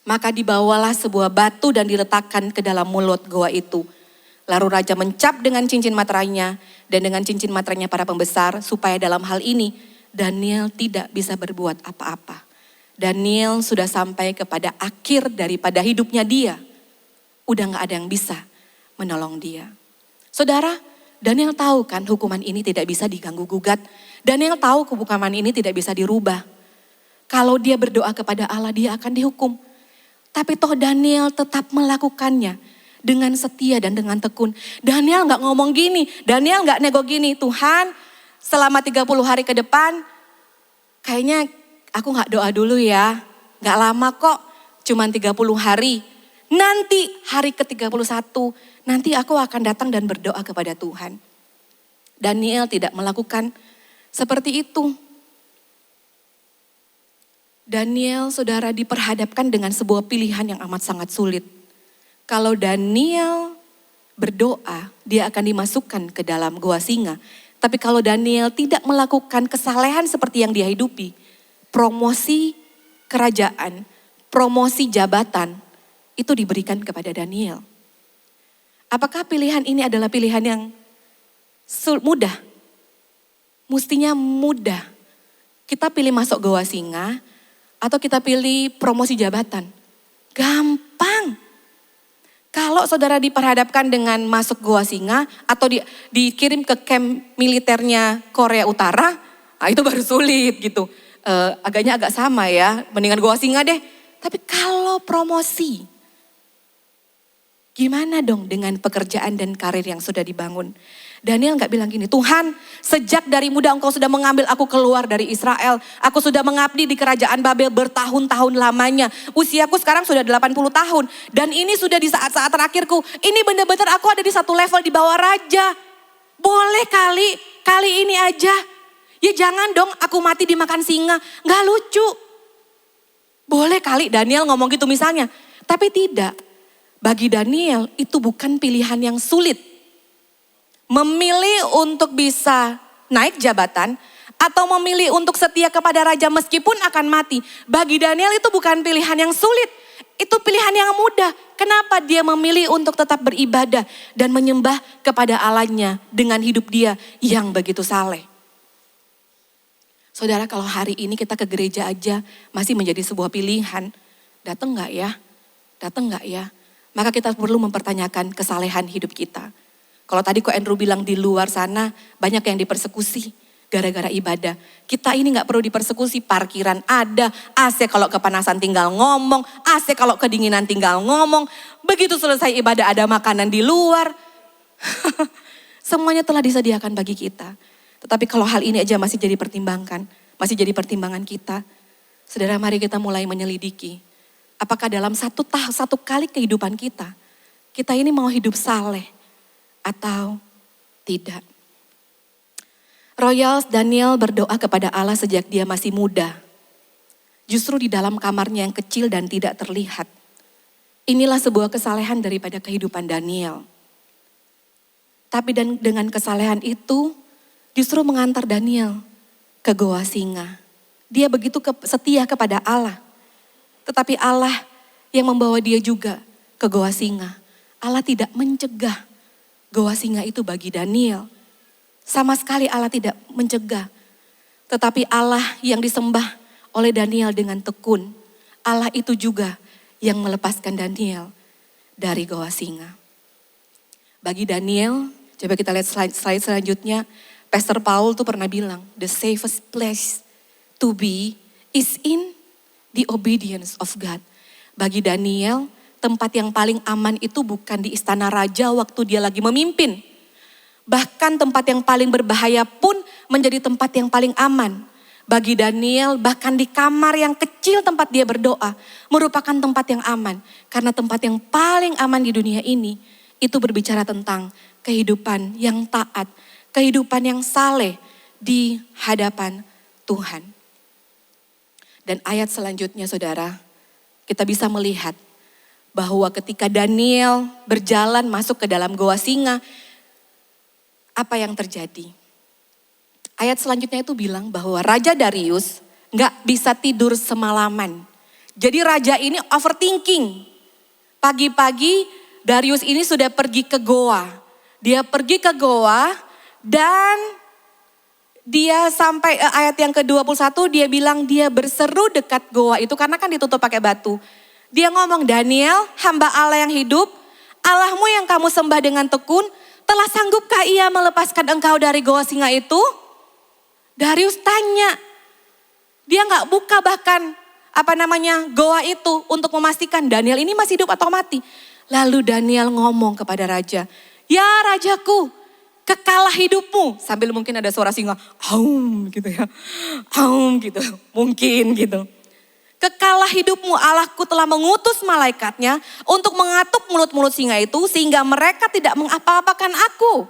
Maka dibawalah sebuah batu dan diletakkan ke dalam mulut goa itu. Lalu raja mencap dengan cincin materainya dan dengan cincin materainya para pembesar, supaya dalam hal ini Daniel tidak bisa berbuat apa-apa. Daniel sudah sampai kepada akhir daripada hidupnya dia. Udah gak ada yang bisa menolong dia. Saudara, Daniel tahu kan hukuman ini tidak bisa diganggu gugat. Daniel tahu hukuman ini tidak bisa dirubah. Kalau dia berdoa kepada Allah, dia akan dihukum. Tapi toh Daniel tetap melakukannya dengan setia dan dengan tekun. Daniel gak ngomong gini, Daniel gak nego gini, "Tuhan, selama 30 hari ke depan, kayaknya aku gak doa dulu ya. Gak lama kok, cuman 30 hari. Nanti hari ke-31, nanti aku akan datang dan berdoa kepada Tuhan." Daniel tidak melakukan seperti itu. Daniel, saudara, diperhadapkan dengan sebuah pilihan yang amat sangat sulit. Kalau Daniel berdoa, dia akan dimasukkan ke dalam gua singa. Tapi kalau Daniel tidak melakukan kesalehan seperti yang dia hidupi, promosi kerajaan, promosi jabatan, itu diberikan kepada Daniel. Apakah pilihan ini adalah pilihan yang mudah? Mestinya mudah. Kita pilih masuk gua singa, atau kita pilih promosi jabatan. Gampang. Kalau saudara diperhadapkan dengan masuk gua singa atau dikirim ke camp militernya Korea Utara, nah itu baru sulit gitu. Agaknya agak sama ya, mendingan gua singa deh. Tapi kalau promosi, gimana dong dengan pekerjaan dan karir yang sudah dibangun? Daniel gak bilang gini, "Tuhan, sejak dari muda engkau sudah mengambil aku keluar dari Israel. Aku sudah mengabdi di kerajaan Babel bertahun-tahun lamanya. Usiaku sekarang sudah 80 tahun. Dan ini sudah di saat-saat terakhirku. Ini benar-benar aku ada di satu level di bawah raja. Boleh kali ini aja. Ya jangan dong aku mati dimakan singa. Gak lucu." Boleh kali Daniel ngomong gitu misalnya. Tapi tidak. Bagi Daniel itu bukan pilihan yang sulit. Memilih untuk bisa naik jabatan atau memilih untuk setia kepada raja meskipun akan mati. Bagi Daniel itu bukan pilihan yang sulit. Itu pilihan yang mudah. Kenapa dia memilih untuk tetap beribadah dan menyembah kepada Allahnya dengan hidup dia yang begitu saleh. Saudara, kalau hari ini kita ke gereja aja masih menjadi sebuah pilihan. Datang gak ya? Datang gak ya? Maka kita perlu mempertanyakan kesalehan hidup kita. Kalau tadi kok Andrew bilang di luar sana banyak yang dipersekusi gara-gara ibadah. Kita ini gak perlu dipersekusi, parkiran ada, AC kalau kepanasan tinggal ngomong, AC kalau kedinginan tinggal ngomong. Begitu selesai ibadah ada makanan di luar. Semuanya telah disediakan bagi kita. Tetapi kalau hal ini aja masih jadi pertimbangan kita. Saudara, mari kita mulai menyelidiki. Apakah dalam satu kali kehidupan kita ini mau hidup saleh atau tidak. Royals Daniel berdoa kepada Allah sejak dia masih muda. Justru di dalam kamarnya yang kecil dan tidak terlihat. Inilah sebuah kesalehan daripada kehidupan Daniel. Tapi dengan kesalehan itu justru mengantar Daniel ke goa singa. Dia begitu setia kepada Allah. Tetapi Allah yang membawa dia juga ke goa singa. Allah tidak mencegah goa singa itu bagi Daniel. Sama sekali Allah tidak mencegah. Tetapi Allah yang disembah oleh Daniel dengan tekun. Allah itu juga yang melepaskan Daniel dari goa singa. Bagi Daniel, Coba kita lihat slide selanjutnya. Pastor Paul tuh pernah bilang, the safest place to be is in the obedience of God. Bagi Daniel, tempat yang paling aman itu bukan di istana raja waktu dia lagi memimpin. Bahkan tempat yang paling berbahaya pun menjadi tempat yang paling aman. Bagi Daniel, bahkan di kamar yang kecil tempat dia berdoa merupakan tempat yang aman. Karena tempat yang paling aman di dunia ini itu berbicara tentang kehidupan yang taat, kehidupan yang saleh di hadapan Tuhan. Dan ayat selanjutnya saudara, kita bisa melihat bahwa ketika Daniel berjalan masuk ke dalam goa singa, apa yang terjadi? Ayat selanjutnya itu bilang bahwa Raja Darius gak bisa tidur semalaman. Jadi raja ini overthinking. Pagi-pagi Darius ini sudah pergi ke goa. Dia pergi ke goa dan dia sampai ayat yang ke-21 dia bilang dia berseru dekat goa itu karena kan ditutup pakai batu. Dia ngomong, Daniel, hamba Allah yang hidup, Allahmu yang kamu sembah dengan tekun, telah sanggupkah ia melepaskan engkau dari goa singa itu? Darius tanya. Dia gak buka bahkan goa itu untuk memastikan Daniel ini masih hidup atau mati. Lalu Daniel ngomong kepada raja, ya rajaku, kekalah hidupmu. Sambil mungkin ada suara singa, aum gitu ya. Aum gitu, mungkin gitu. Kekalah hidupmu, Allahku telah mengutus malaikatnya untuk mengatuk mulut-mulut singa itu sehingga mereka tidak mengapa-apakan aku.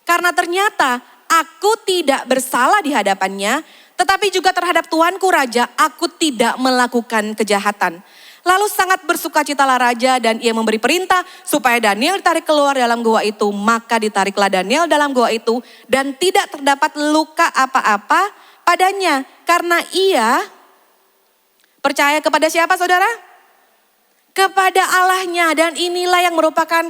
Karena ternyata aku tidak bersalah di hadapannya, tetapi juga terhadap tuanku raja aku tidak melakukan kejahatan. Lalu sangat bersukacitalah raja dan ia memberi perintah supaya Daniel ditarik keluar dalam goa itu. Maka ditariklah Daniel dalam goa itu dan tidak terdapat luka apa-apa padanya. Karena ia percaya kepada siapa saudara? Kepada Allahnya, dan inilah yang merupakan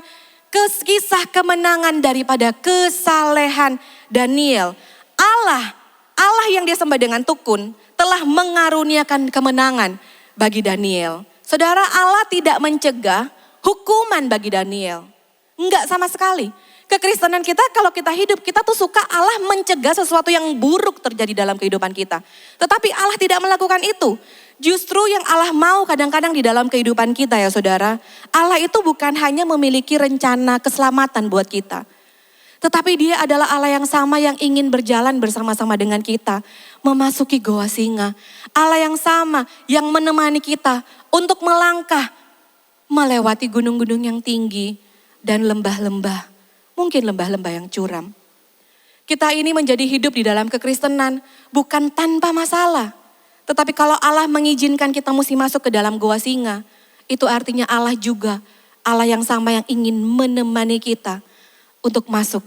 kisah kemenangan daripada kesalehan Daniel. Allah yang dia sembah dengan tekun telah mengaruniakan kemenangan bagi Daniel. Saudara, Allah tidak mencegah hukuman bagi Daniel. Enggak sama sekali. Kekristenan kita kalau kita hidup, kita tuh suka Allah mencegah sesuatu yang buruk terjadi dalam kehidupan kita. Tetapi Allah tidak melakukan itu. Justru yang Allah mau kadang-kadang di dalam kehidupan kita ya saudara. Allah itu bukan hanya memiliki rencana keselamatan buat kita. Tetapi dia adalah Allah yang sama yang ingin berjalan bersama-sama dengan kita. Memasuki goa singa. Allah yang sama yang menemani kita untuk melangkah. Melewati gunung-gunung yang tinggi dan lembah-lembah. Mungkin lembah-lembah yang curam. Kita ini menjadi hidup di dalam kekristenan bukan tanpa masalah. Tetapi kalau Allah mengizinkan kita mesti masuk ke dalam goa singa, itu artinya Allah juga Allah yang sama yang ingin menemani kita untuk masuk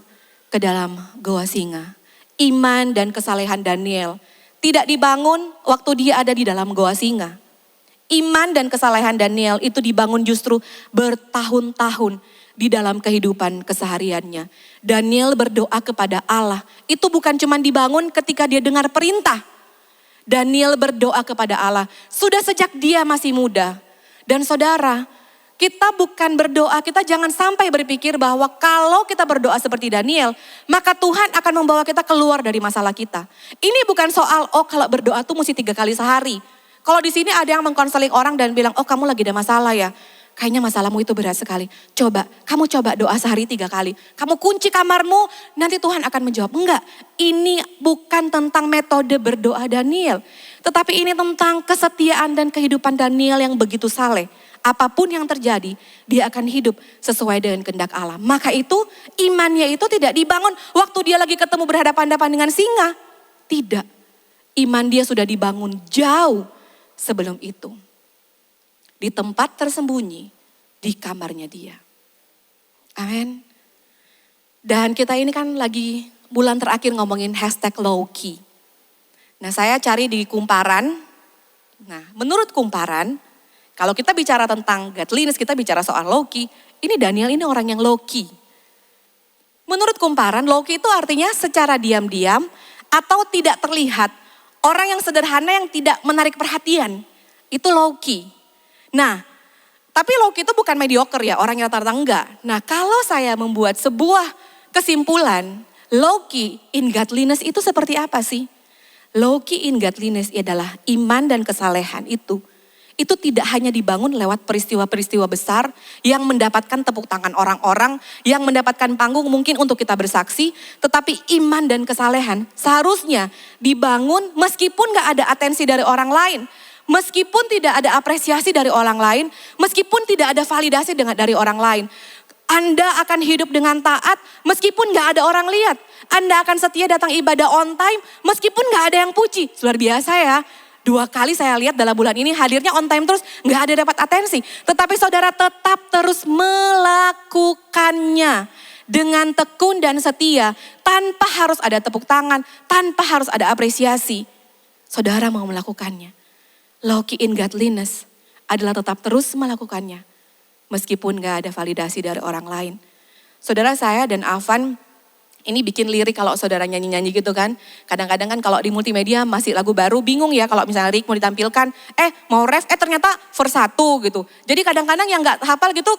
ke dalam goa singa. Iman dan kesalehan Daniel tidak dibangun waktu dia ada di dalam goa singa. Iman dan kesalehan Daniel itu dibangun justru bertahun-tahun di dalam kehidupan kesehariannya. Daniel berdoa kepada Allah. Itu bukan cuma dibangun ketika dia dengar perintah. Daniel berdoa kepada Allah sudah sejak dia masih muda. Dan saudara, kita bukan berdoa, kita jangan sampai berpikir bahwa kalau kita berdoa seperti Daniel, maka Tuhan akan membawa kita keluar dari masalah kita. Ini bukan soal, kalau berdoa tuh mesti 3 kali sehari. Kalau di sini ada yang mengkonseling orang dan bilang, kamu lagi ada masalah ya. Kayaknya masalahmu itu berat sekali. Kamu coba doa sehari 3 kali. Kamu kunci kamarmu, nanti Tuhan akan menjawab. Enggak, ini bukan tentang metode berdoa Daniel. Tetapi ini tentang kesetiaan dan kehidupan Daniel yang begitu saleh. Apapun yang terjadi, dia akan hidup sesuai dengan kehendak Allah. Maka itu imannya itu tidak dibangun waktu dia lagi ketemu berhadapan-hadapan dengan singa. Tidak, iman dia sudah dibangun jauh sebelum itu. Di tempat tersembunyi, di kamarnya dia. Amin. Dan kita ini kan lagi bulan terakhir ngomongin #Low-Key. Nah saya cari di Kumparan. Nah menurut Kumparan, kalau kita bicara tentang godliness, kita bicara soal low-key. Ini Daniel ini orang yang low-key. Menurut Kumparan, low-key itu artinya secara diam-diam atau tidak terlihat. Orang yang sederhana yang tidak menarik perhatian. Itu low-key. Nah, tapi low-key itu bukan mediocre ya, orang yang rata-rata enggak. Nah, kalau saya membuat sebuah Kesimpulan, low key in godliness itu seperti apa sih? Low key in godliness adalah iman dan kesalehan itu tidak hanya dibangun lewat peristiwa-peristiwa besar yang mendapatkan tepuk tangan orang-orang, yang mendapatkan panggung mungkin untuk kita bersaksi, tetapi iman dan kesalehan seharusnya dibangun meskipun gak ada atensi dari orang lain, meskipun tidak ada apresiasi dari orang lain, meskipun tidak ada validasi dari orang lain. Anda akan hidup dengan taat meskipun gak ada orang lihat. Anda akan setia datang ibadah on time meskipun gak ada yang puji. Luar biasa ya. 2 kali saya lihat dalam bulan ini hadirnya on time terus, gak ada dapat atensi. Tetapi saudara tetap terus melakukannya dengan tekun dan setia, tanpa harus ada tepuk tangan, tanpa harus ada apresiasi. Saudara mau melakukannya. Low key in godliness adalah tetap terus melakukannya, meskipun gak ada validasi dari orang lain. Saudara, saya dan Avan ini bikin lirik kalau saudara nyanyi-nyanyi gitu kan. Kadang-kadang kan kalau di multimedia masih lagu baru bingung ya kalau misalnya lirik mau ditampilkan. Mau ref, ternyata verse 1 gitu. Jadi kadang-kadang yang gak hafal gitu,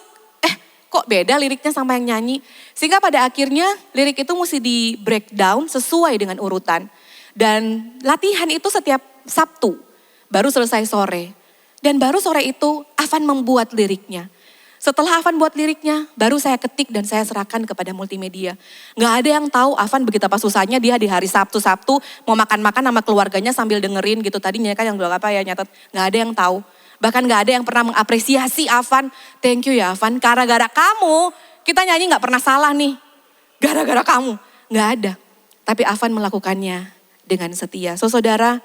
kok beda liriknya sama yang nyanyi. Sehingga pada akhirnya lirik itu mesti di breakdown sesuai dengan urutan. Dan latihan itu setiap Sabtu, baru selesai sore. Dan baru sore itu Avan membuat liriknya. Setelah Avan buat liriknya, baru saya ketik dan saya serahkan kepada multimedia. Gak ada yang tahu Avan betapa susahnya dia di hari Sabtu mau makan-makan sama keluarganya sambil dengerin gitu. Tadinya kan yang bilang apa ya nyatet, gak ada yang tahu. Bahkan gak ada yang pernah mengapresiasi Avan. Thank you ya Avan, gara-gara kamu kita nyanyi gak pernah salah nih. Gara-gara kamu, gak ada. Tapi Avan melakukannya dengan setia. So saudara,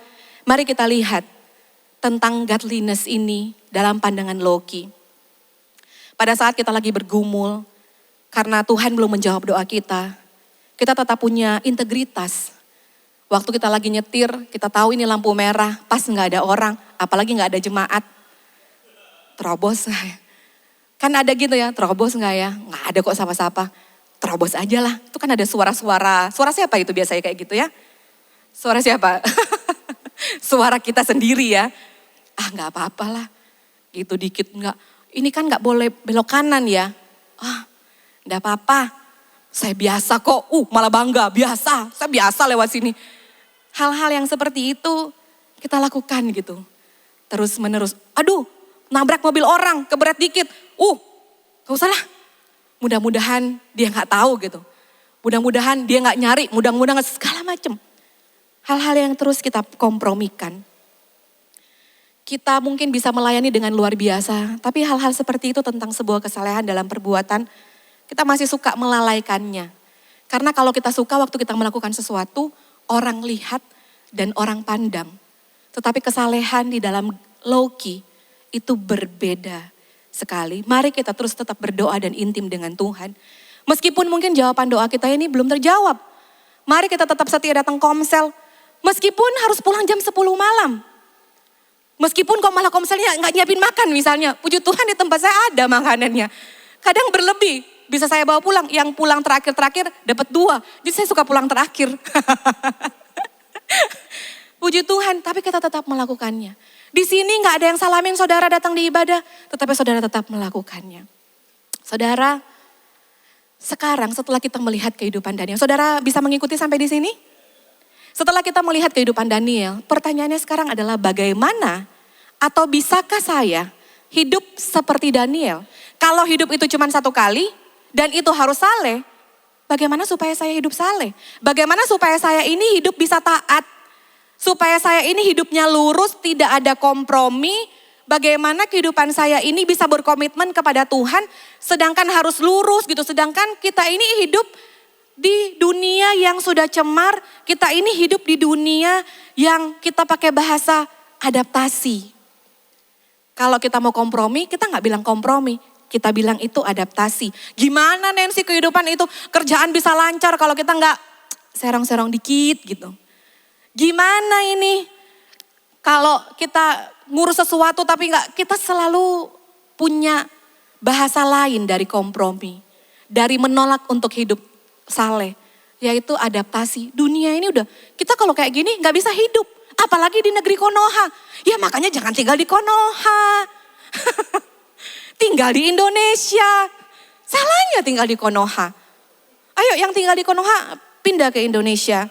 mari kita lihat tentang godliness ini dalam pandangan Loki. Pada saat kita lagi bergumul, karena Tuhan belum menjawab doa kita tetap punya integritas. Waktu kita lagi nyetir, kita tahu ini lampu merah, pas gak ada orang, apalagi gak ada jemaat. Terobos gak ya? Kan ada gitu ya, terobos gak ya? Gak ada kok siapa-siapa. Terobos aja lah, itu kan ada suara-suara. Suara siapa itu biasanya kayak gitu ya? Suara siapa? Suara kita sendiri ya. Gak apa-apa lah, gitu dikit gak. Ini kan gak boleh belok kanan ya. Gak apa-apa. Saya biasa kok. Malah bangga. Biasa. Saya biasa lewat sini. Hal-hal yang seperti itu kita lakukan gitu. Terus menerus. Aduh, nabrak mobil orang. Keberat dikit. Gak usah lah. Mudah-mudahan dia gak tahu gitu. Mudah-mudahan dia gak nyari. Mudah-mudahan segala macam. Hal-hal yang terus kita kompromikan. Kita mungkin bisa melayani dengan luar biasa, tapi hal-hal seperti itu tentang sebuah kesalehan dalam perbuatan, kita masih suka melalaikannya. Karena kalau kita suka waktu kita melakukan sesuatu, orang lihat dan orang pandang. Tetapi kesalehan di dalam low-key itu berbeda sekali. Mari kita terus tetap berdoa dan intim dengan Tuhan. Meskipun mungkin jawaban doa kita ini belum terjawab. Mari kita tetap setia datang komsel, meskipun harus pulang jam 10 malam. Meskipun kok malah komselnya gak nyiapin makan misalnya. Puji Tuhan di tempat saya ada makanannya. Kadang berlebih, bisa saya bawa pulang. Yang pulang terakhir dapat 2. Jadi saya suka pulang terakhir. Puji Tuhan, tapi kita tetap melakukannya. Di sini gak ada yang salamin saudara datang di ibadah. Tetapi saudara tetap melakukannya. Saudara, sekarang setelah kita melihat kehidupan Daniel. Saudara bisa mengikuti sampai di sini? Setelah kita melihat kehidupan Daniel, pertanyaannya sekarang adalah bagaimana atau bisakah saya hidup seperti Daniel? Kalau hidup itu cuma 1 kali dan itu harus saleh, bagaimana supaya saya hidup saleh? Bagaimana supaya saya ini hidup bisa taat? Supaya saya ini hidupnya lurus, tidak ada kompromi. Bagaimana kehidupan saya ini bisa berkomitmen kepada Tuhan, sedangkan harus lurus gitu. Sedangkan kita ini hidup di dunia yang sudah cemar, kita ini hidup di dunia yang kita pakai bahasa adaptasi. Kalau kita mau kompromi, kita gak bilang kompromi, kita bilang itu adaptasi. Gimana Nancy kehidupan itu, kerjaan bisa lancar kalau kita gak serong-serong dikit gitu. Gimana ini kalau kita ngurus sesuatu tapi kita selalu punya bahasa lain dari kompromi. Dari menolak untuk hidup saleh, yaitu adaptasi. Dunia ini udah, kita kalau kayak gini gak bisa hidup. Apalagi di negeri Konoha. Ya makanya jangan tinggal di Konoha. Tinggal di Indonesia. Salahnya tinggal di Konoha. Ayo yuk yang tinggal di Konoha pindah ke Indonesia.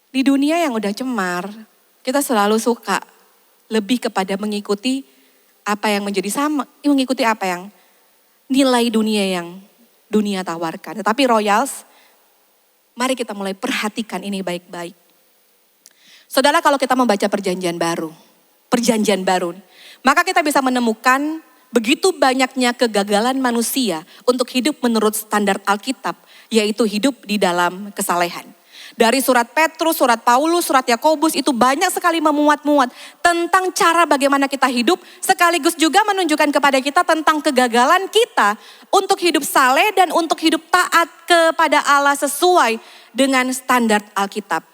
Di dunia yang udah cemar, kita selalu suka lebih kepada mengikuti apa yang menjadi sama, mengikuti apa yang nilai dunia yang dunia tawarkan. Tetapi Royals, mari kita mulai perhatikan ini baik-baik. Saudara, kalau kita membaca perjanjian baru, maka kita bisa menemukan begitu banyaknya kegagalan manusia untuk hidup menurut standar Alkitab, yaitu hidup di dalam kesalehan. Dari surat Petrus, surat Paulus, surat Yakobus itu banyak sekali memuat-muat tentang cara bagaimana kita hidup, sekaligus juga menunjukkan kepada kita tentang kegagalan kita untuk hidup saleh dan untuk hidup taat kepada Allah sesuai dengan standar Alkitab.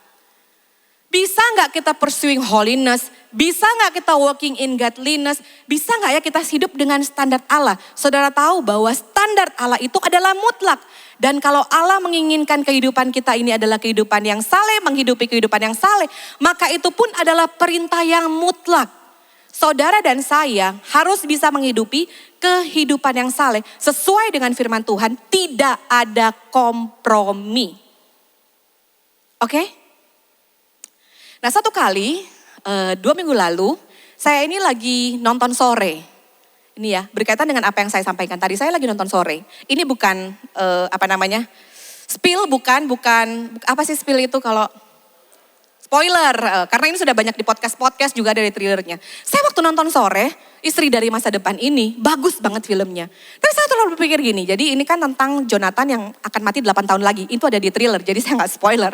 Bisa nggak kita pursuing holiness? Bisa nggak kita walking in godliness? Bisa nggak ya kita hidup dengan standar Allah? Saudara tahu bahwa standar Allah itu adalah mutlak. Dan kalau Allah menginginkan kehidupan kita ini adalah kehidupan yang saleh, menghidupi kehidupan yang saleh, maka itu pun adalah perintah yang mutlak. Saudara dan saya harus bisa menghidupi kehidupan yang saleh sesuai dengan firman Tuhan, tidak ada kompromi. Oke? Nah, satu kali 2 minggu lalu saya ini lagi nonton sore. Ini ya, berkaitan dengan apa yang saya sampaikan tadi. Saya lagi nonton sore. Ini bukan spill, bukan apa sih spill itu kalau spoiler. Karena ini sudah banyak di podcast juga dari trailernya. Saya waktu nonton sore, Istri dari Masa Depan ini bagus banget filmnya. Tapi saya terlalu berpikir gini, jadi ini kan tentang Jonathan yang akan mati 8 tahun lagi. Itu ada di trailer, jadi saya nggak spoiler.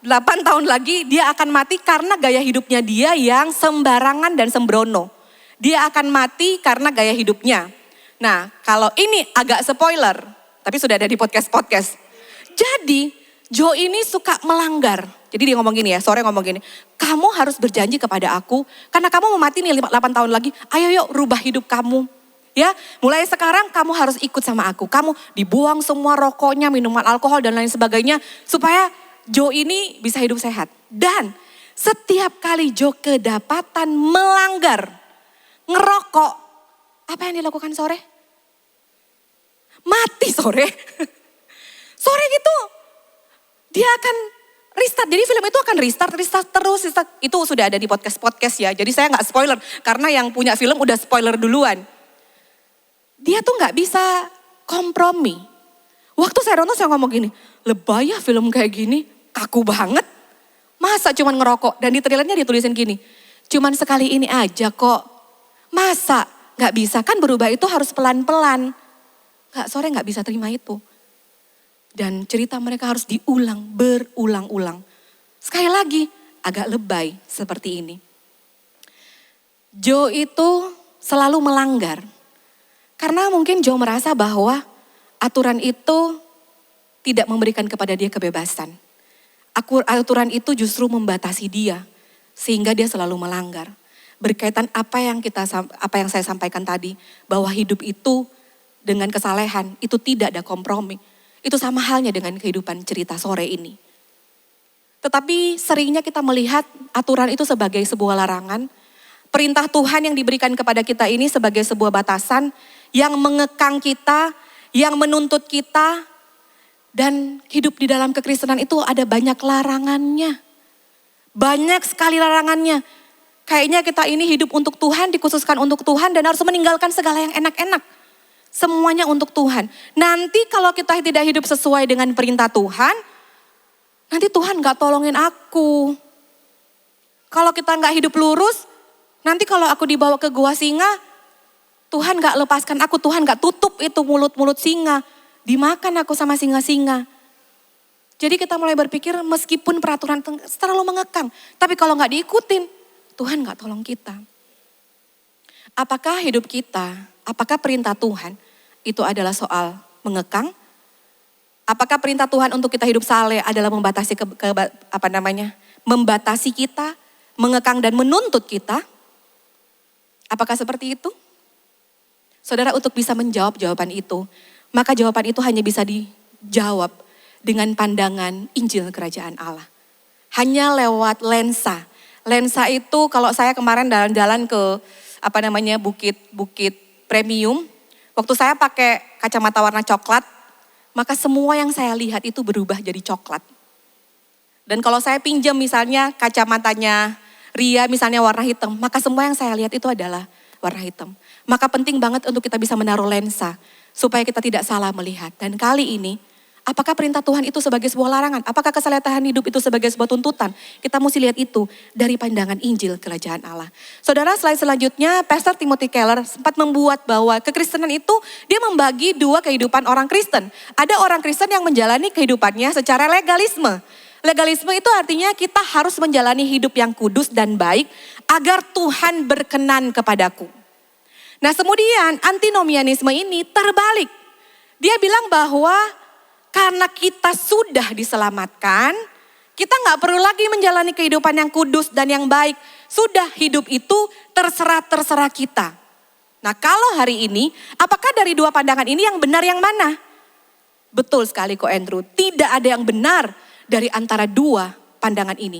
8 tahun lagi dia akan mati karena gaya hidupnya dia yang sembarangan dan sembrono. Dia akan mati karena gaya hidupnya. Nah, kalau ini agak spoiler, tapi sudah ada di podcast. Jadi, Joe ini suka melanggar. Jadi dia ngomong gini ya, sore ngomong gini, kamu harus berjanji kepada aku, karena kamu mau mati nih 8 tahun lagi, ayo yuk rubah hidup kamu. Ya, mulai sekarang kamu harus ikut sama aku. Kamu dibuang semua rokoknya, minuman alkohol dan lain sebagainya, supaya Joe ini bisa hidup sehat. Dan setiap kali Joe kedapatan melanggar, ngerokok, apa yang dilakukan sore? Mati sore. Sore gitu, dia akan restart. Jadi film itu akan restart terus. Itu sudah ada di podcast ya. Jadi saya nggak spoiler, karena yang punya film udah spoiler duluan. Dia tuh nggak bisa kompromi. Waktu saya nonton saya ngomong gini, lebay ya film kayak gini, kaku banget. Masa cuman ngerokok? Dan di trailernya ditulisin gini, cuman sekali ini aja kok. Masa gak bisa? Kan berubah itu harus pelan-pelan. Sore gak bisa terima itu. Dan cerita mereka harus diulang, berulang-ulang. Sekali lagi, agak lebay seperti ini. Joe itu selalu melanggar. Karena mungkin Joe merasa bahwa aturan itu tidak memberikan kepada dia kebebasan. Aturan itu justru membatasi dia, sehingga dia selalu melanggar. Berkaitan apa yang saya sampaikan tadi, bahwa hidup itu dengan kesalehan itu tidak ada kompromi. Itu sama halnya dengan kehidupan cerita sore ini. Tetapi seringnya kita melihat aturan itu sebagai sebuah larangan, perintah Tuhan yang diberikan kepada kita ini sebagai sebuah batasan yang mengekang kita, yang menuntut kita, dan hidup di dalam kekristenan itu ada banyak larangannya. Banyak sekali larangannya. Kayaknya kita ini hidup untuk Tuhan, dikhususkan untuk Tuhan dan harus meninggalkan segala yang enak-enak. Semuanya untuk Tuhan. Nanti kalau kita tidak hidup sesuai dengan perintah Tuhan, nanti Tuhan gak tolongin aku. Kalau kita gak hidup lurus, nanti kalau aku dibawa ke gua singa, Tuhan gak lepaskan aku, Tuhan gak tutup itu mulut-mulut singa. Dimakan aku sama singa-singa. Jadi kita mulai berpikir meskipun peraturan terlalu mengekang, tapi kalau gak diikutin, Tuhan gak tolong kita. Apakah hidup kita, apakah perintah Tuhan itu adalah soal mengekang? Apakah perintah Tuhan untuk kita hidup saleh adalah membatasi membatasi kita, mengekang dan menuntut kita? Apakah seperti itu? Saudara, untuk bisa menjawab jawaban itu, maka jawaban itu hanya bisa dijawab dengan pandangan Injil Kerajaan Allah. Hanya lewat lensa. Lensa itu kalau saya kemarin jalan-jalan ke bukit premium. Waktu saya pakai kacamata warna coklat, maka semua yang saya lihat itu berubah jadi coklat. Dan kalau saya pinjam misalnya kacamatanya Ria misalnya warna hitam, maka semua yang saya lihat itu adalah warna hitam. Maka penting banget untuk kita bisa menaruh lensa supaya kita tidak salah melihat. Dan kali ini, apakah perintah Tuhan itu sebagai sebuah larangan? Apakah kesalehan hidup itu sebagai sebuah tuntutan? Kita mesti lihat itu dari pandangan Injil Kerajaan Allah. Saudara, slide selanjutnya, Pastor Timothy Keller sempat membuat bahwa kekristenan itu dia membagi dua kehidupan orang Kristen. Ada orang Kristen yang menjalani kehidupannya secara legalisme. Legalisme itu artinya kita harus menjalani hidup yang kudus dan baik agar Tuhan berkenan kepadaku. Nah kemudian antinomianisme ini terbalik. Dia bilang bahwa karena kita sudah diselamatkan, kita gak perlu lagi menjalani kehidupan yang kudus dan yang baik. Sudah hidup itu terserah kita. Nah kalau hari ini, apakah dari dua pandangan ini yang benar yang mana? Betul sekali Ko Andrew, tidak ada yang benar dari antara dua pandangan ini.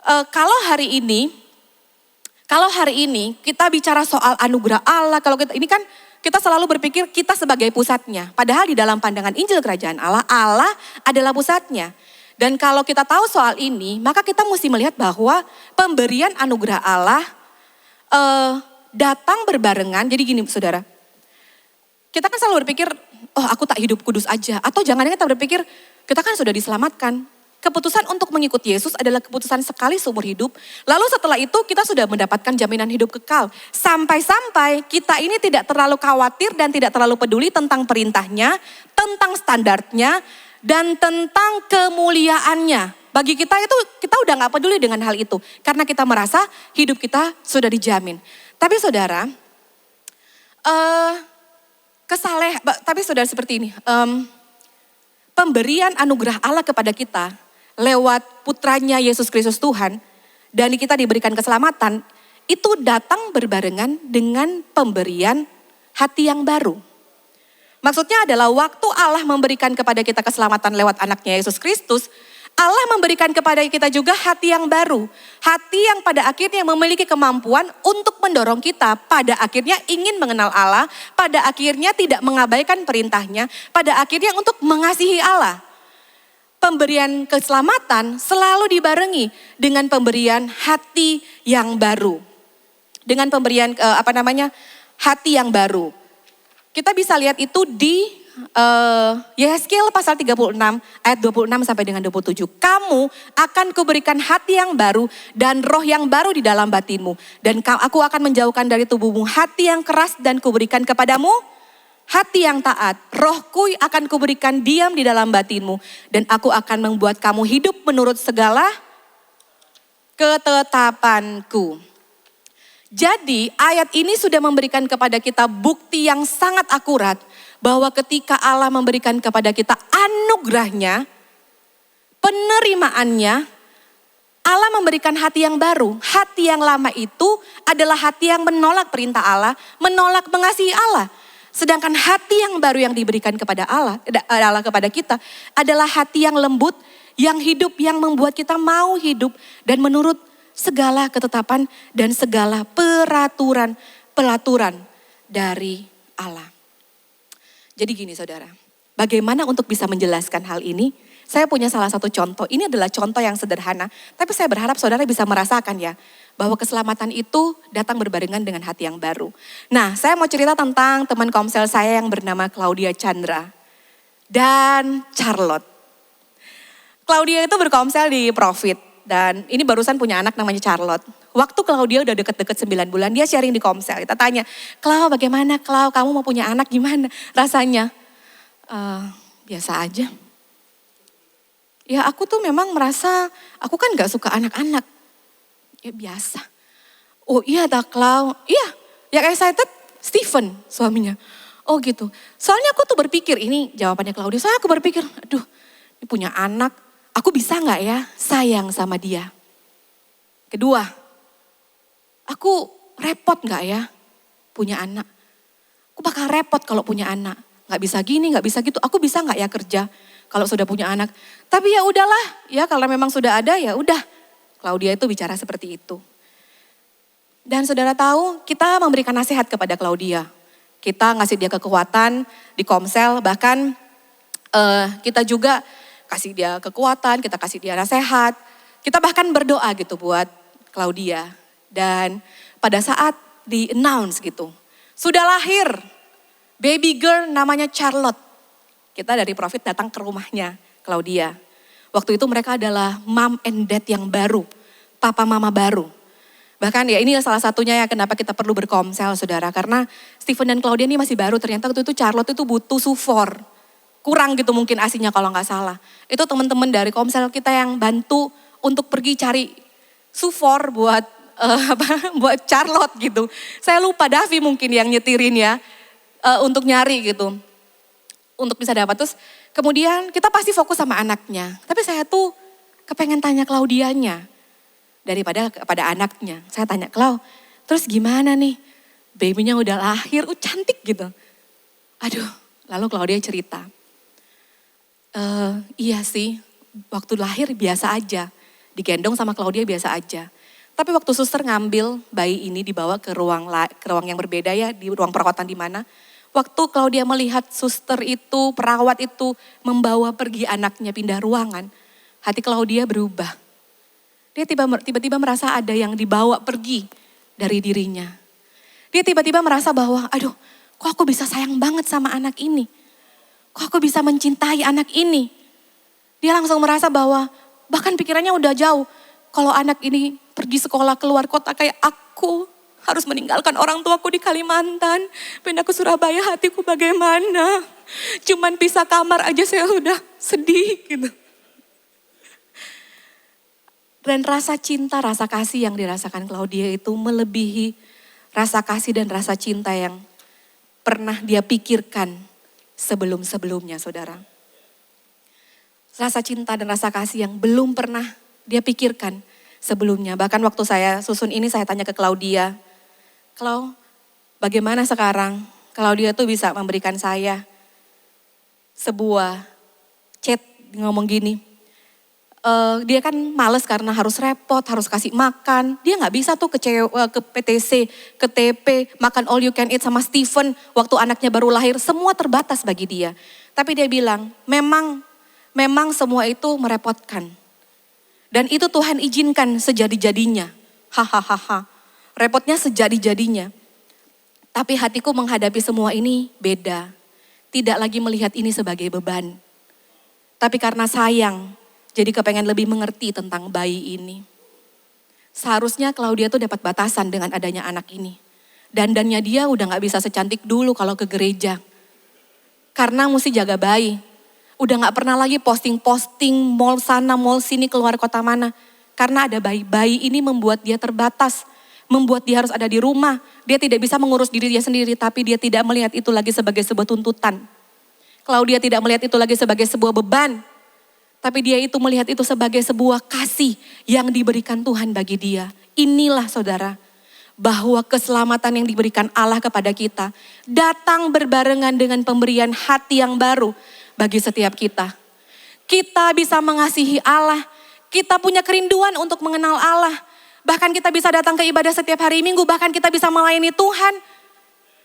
Kalau hari ini kita bicara soal anugerah Allah, kalau kita selalu berpikir kita sebagai pusatnya. Padahal di dalam pandangan Injil Kerajaan Allah, Allah adalah pusatnya. Dan kalau kita tahu soal ini, maka kita mesti melihat bahwa pemberian anugerah Allah datang berbarengan. Jadi gini saudara, kita kan selalu berpikir, oh aku tak hidup kudus aja. Atau jangan-jangan kita berpikir, kita kan sudah diselamatkan. Keputusan untuk mengikuti Yesus adalah keputusan sekali seumur hidup. Lalu setelah itu kita sudah mendapatkan jaminan hidup kekal. Sampai-sampai kita ini tidak terlalu khawatir dan tidak terlalu peduli tentang perintahnya, tentang standarnya, dan tentang kemuliaannya. Bagi kita itu, kita udah gak peduli dengan hal itu. Karena kita merasa hidup kita sudah dijamin. Tapi saudara, tapi saudara seperti ini. Pemberian anugerah Allah kepada kita lewat putranya Yesus Kristus Tuhan dan kita diberikan keselamatan itu datang berbarengan dengan pemberian hati yang baru. Maksudnya adalah waktu Allah memberikan kepada kita keselamatan lewat anaknya Yesus Kristus, Allah memberikan kepada kita juga hati yang baru. Hati yang pada akhirnya memiliki kemampuan untuk mendorong kita pada akhirnya ingin mengenal Allah. Pada akhirnya tidak mengabaikan perintahnya. Pada akhirnya untuk mengasihi Allah. Pemberian keselamatan selalu dibarengi dengan pemberian hati yang baru. Dengan pemberian hati yang baru. Kita bisa lihat itu di Yehezkiel pasal 36 ayat 26 sampai dengan 27. Kamu akan kuberikan hati yang baru dan roh yang baru di dalam batinmu. Dan aku akan menjauhkan dari tubuhmu hati yang keras dan kuberikan kepadamu hati yang taat. Rohku akan kuberikan diam di dalam batinmu. Dan aku akan membuat kamu hidup menurut segala ketetapanku. Jadi ayat ini sudah memberikan kepada kita bukti yang sangat akurat bahwa ketika Allah memberikan kepada kita anugerahnya, penerimaannya, Allah memberikan hati yang baru. Hati yang lama itu adalah hati yang menolak perintah Allah, menolak mengasihi Allah. Sedangkan hati yang baru yang diberikan kepada Allah kepada kita adalah hati yang lembut, yang hidup, yang membuat kita mau hidup dan menurut segala ketetapan dan segala pelaturan dari Allah. Jadi gini saudara, bagaimana untuk bisa menjelaskan hal ini? Saya punya salah satu contoh, ini adalah contoh yang sederhana. Tapi saya berharap saudara bisa merasakan ya, bahwa keselamatan itu datang berbarengan dengan hati yang baru. Nah, saya mau cerita tentang teman komsel saya yang bernama Claudia Chandra dan Charlotte. Claudia itu berkomsel di Profit dan ini barusan punya anak namanya Charlotte. Waktu Claudia udah deket-deket 9 bulan, dia sharing di komsel. Kita tanya, Clau bagaimana Clau, kamu mau punya anak gimana rasanya? Biasa aja. Ya aku tuh memang merasa, aku kan gak suka anak-anak. Ya biasa. Oh iya dah Clau, iya yang excited Stephen suaminya. Oh gitu, soalnya aku tuh berpikir, ini jawabannya Claudia, soalnya aku berpikir, aduh ini punya anak, aku bisa gak ya sayang sama dia? Kedua, aku repot gak ya punya anak? Aku bakal repot kalau punya anak. Gak bisa gini, gak bisa gitu. Aku bisa gak ya kerja kalau sudah punya anak? Tapi ya udahlah, ya kalau memang sudah ada ya udah. Claudia itu bicara seperti itu. Dan saudara tahu, kita memberikan nasihat kepada Claudia. Kita ngasih dia kekuatan di komsel, bahkan Kita juga kasih dia kekuatan, kita kasih dia nasihat. Kita bahkan berdoa gitu buat Claudia. Dan pada saat di-announce gitu, sudah lahir baby girl namanya Charlotte. Kita dari Profit datang ke rumahnya Claudia. Waktu itu mereka adalah mom and dad yang baru, papa mama baru. Bahkan ya ini salah satunya ya kenapa kita perlu berkomsel saudara. Karena Stephen dan Claudia ini masih baru, ternyata waktu itu Charlotte itu butuh sufor. Kurang gitu mungkin asinya kalau nggak salah. Itu teman-teman dari komsel kita yang bantu untuk pergi cari sufor buat buat Charlotte gitu. Saya lupa Davi mungkin yang nyetirin ya untuk nyari gitu. Untuk bisa dapat. Terus kemudian kita pasti fokus sama anaknya. Tapi saya tuh kepengen tanya Claudianya daripada kepada anaknya. Saya tanya, Clau, terus gimana nih? Babynya udah lahir, cantik gitu. Aduh, lalu Claudia cerita. Iya sih, waktu lahir biasa aja. Digendong sama Claudia biasa aja. Tapi waktu suster ngambil bayi ini dibawa ke ruang yang berbeda ya, di ruang perawatan di mana. Waktu Claudia melihat suster itu, perawat itu membawa pergi anaknya pindah ruangan, hati Claudia berubah. Dia tiba-tiba merasa ada yang dibawa pergi dari dirinya. Dia tiba-tiba merasa bahwa, aduh, kok aku bisa sayang banget sama anak ini? Kok aku bisa mencintai anak ini? Dia langsung merasa bahwa bahkan pikirannya udah jauh. Kalau anak ini pergi sekolah keluar kota kayak aku, harus meninggalkan orang tuaku di Kalimantan. Pindah ke Surabaya hatiku bagaimana? Cuman pisah kamar aja saya udah sedih gitu. Dan rasa cinta, rasa kasih yang dirasakan Claudia itu melebihi rasa kasih dan rasa cinta yang pernah dia pikirkan sebelum-sebelumnya saudara. Rasa cinta dan rasa kasih yang belum pernah dia pikirkan sebelumnya. Bahkan waktu saya susun ini saya tanya ke Claudia, Clau, bagaimana sekarang Claudia tuh bisa memberikan saya sebuah chat ngomong gini, dia kan males karena harus repot, harus kasih makan. Dia gak bisa tuh ke PTC, ke TP, makan all you can eat sama Stephen waktu anaknya baru lahir. Semua terbatas bagi dia. Tapi dia bilang, memang semua itu merepotkan. Dan itu Tuhan izinkan sejadi-jadinya. Hahaha. Repotnya sejadi-jadinya. Tapi hatiku menghadapi semua ini beda. Tidak lagi melihat ini sebagai beban. Tapi karena sayang, jadi kepengen lebih mengerti tentang bayi ini. Seharusnya Claudia tuh dapat batasan dengan adanya anak ini. Dandannya dia udah gak bisa secantik dulu kalau ke gereja. Karena mesti jaga bayi. Udah gak pernah lagi posting-posting mall sana, mall sini, keluar kota mana. Karena ada bayi. Bayi ini membuat dia terbatas. Membuat dia harus ada di rumah. Dia tidak bisa mengurus diri dia sendiri. Tapi dia tidak melihat itu lagi sebagai sebuah tuntutan. Claudia tidak melihat itu lagi sebagai sebuah beban. Tapi dia itu melihat itu sebagai sebuah kasih yang diberikan Tuhan bagi dia. Inilah saudara, bahwa keselamatan yang diberikan Allah kepada kita datang berbarengan dengan pemberian hati yang baru bagi setiap kita. Kita bisa mengasihi Allah, kita punya kerinduan untuk mengenal Allah. Bahkan kita bisa datang ke ibadah setiap hari Minggu, bahkan kita bisa melayani Tuhan.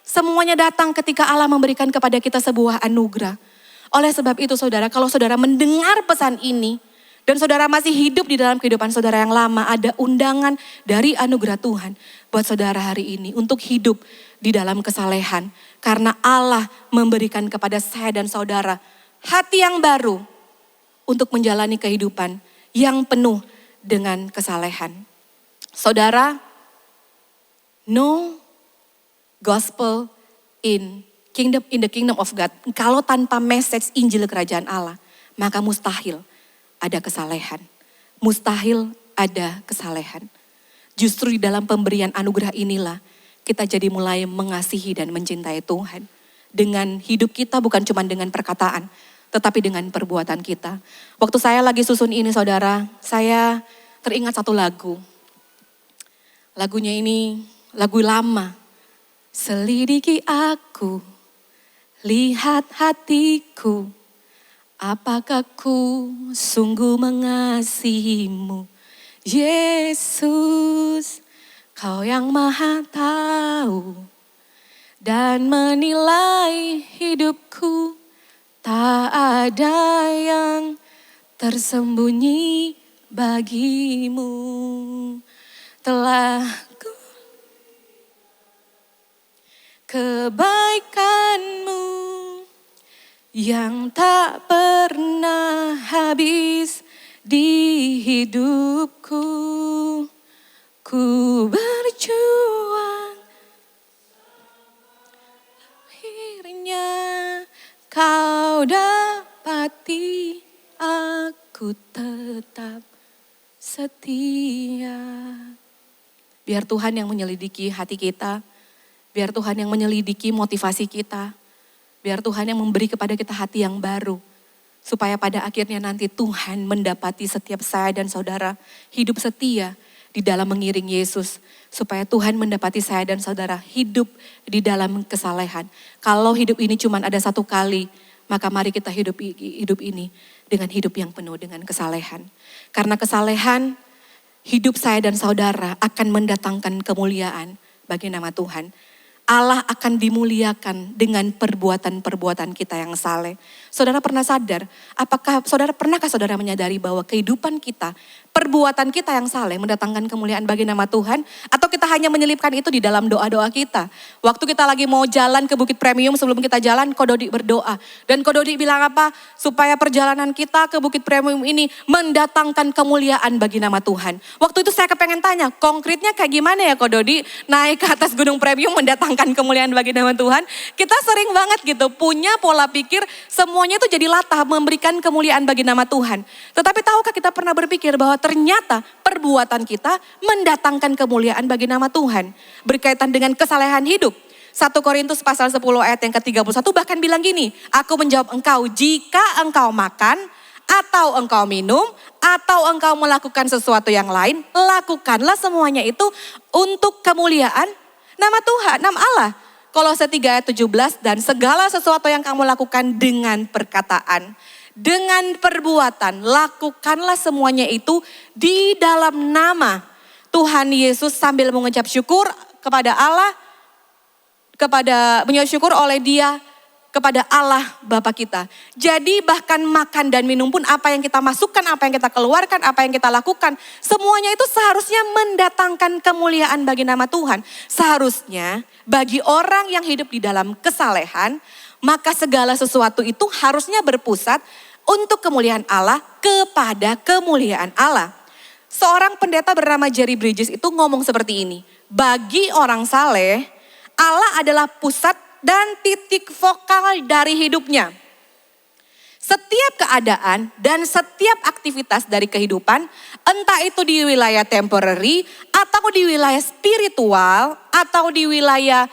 Semuanya datang ketika Allah memberikan kepada kita sebuah anugerah. Oleh sebab itu saudara, kalau saudara mendengar pesan ini dan saudara masih hidup di dalam kehidupan saudara yang lama, ada undangan dari anugerah Tuhan buat saudara hari ini untuk hidup di dalam kesalehan. Karena Allah memberikan kepada saya dan saudara hati yang baru untuk menjalani kehidupan yang penuh dengan kesalehan. Saudara, no gospel in the kingdom of God. Kalau tanpa message Injil kerajaan Allah, maka mustahil ada kesalehan. Mustahil ada kesalehan. Justru di dalam pemberian anugerah inilah kita jadi mulai mengasihi dan mencintai Tuhan. Dengan hidup kita bukan cuma dengan perkataan, tetapi dengan perbuatan kita. Waktu saya lagi susun ini saudara, saya teringat satu lagu. Lagunya ini lagu lama. Selidiki aku, lihat hatiku, apakah ku sungguh mengasihimu. Yesus, Kau yang maha tahu dan menilai hidupku tak ada yang tersembunyi bagimu. Telah kebaikanmu yang tak pernah habis di hidupku. Ku berjuang, akhirnya kau dapati aku tetap setia. Biar Tuhan yang menyelidiki hati kita, biar Tuhan yang menyelidiki motivasi kita, biar Tuhan yang memberi kepada kita hati yang baru. Supaya pada akhirnya nanti Tuhan mendapati setiap saya dan saudara hidup setia di dalam mengiring Yesus. Supaya Tuhan mendapati saya dan saudara hidup di dalam kesalehan. Kalau hidup ini cuma ada satu kali, maka mari kita hidup ini dengan hidup yang penuh dengan kesalehan. Karena kesalehan, hidup saya dan saudara akan mendatangkan kemuliaan bagi nama Tuhan. Allah akan dimuliakan dengan perbuatan-perbuatan kita yang saleh. Saudara pernah sadar, pernahkah saudara menyadari bahwa kehidupan kita, perbuatan kita yang saleh mendatangkan kemuliaan bagi nama Tuhan? Atau kita hanya menyelipkan itu di dalam doa-doa kita? Waktu kita lagi mau jalan ke Bukit Premium, sebelum kita jalan, Ko Dodi berdoa. Dan Ko Dodi bilang apa? Supaya perjalanan kita ke Bukit Premium ini mendatangkan kemuliaan bagi nama Tuhan. Waktu itu saya kepengen tanya, konkretnya kayak gimana ya Ko Dodi? Naik ke atas Gunung Premium mendatangkan kemuliaan bagi nama Tuhan. Kita sering banget gitu punya pola pikir semuanya itu jadi latah memberikan kemuliaan bagi nama Tuhan. Tetapi tahukah kita pernah berpikir bahwa ternyata perbuatan kita mendatangkan kemuliaan bagi nama Tuhan. Berkaitan dengan kesalehan hidup. 1 Korintus pasal 10 ayat yang ke-31 bahkan bilang gini, aku menjawab engkau, jika engkau makan atau engkau minum atau engkau melakukan sesuatu yang lain, lakukanlah semuanya itu untuk kemuliaan nama Tuhan, nama Allah. Kolose 3 ayat 17, dan segala sesuatu yang kamu lakukan dengan perkataan, dengan perbuatan, lakukanlah semuanya itu di dalam nama Tuhan Yesus sambil mengucap syukur kepada Allah, mengucap syukur oleh Dia kepada Allah Bapa kita. Jadi bahkan makan dan minum pun apa yang kita masukkan, apa yang kita keluarkan, apa yang kita lakukan. Semuanya itu seharusnya mendatangkan kemuliaan bagi nama Tuhan. Seharusnya bagi orang yang hidup di dalam kesalehan, maka segala sesuatu itu harusnya berpusat untuk kemuliaan Allah kepada kemuliaan Allah. Seorang pendeta bernama Jerry Bridges itu ngomong seperti ini. Bagi orang saleh, Allah adalah pusat dan titik vokal dari hidupnya. Setiap keadaan dan setiap aktivitas dari kehidupan, entah itu di wilayah temporary, atau di wilayah spiritual, atau di wilayah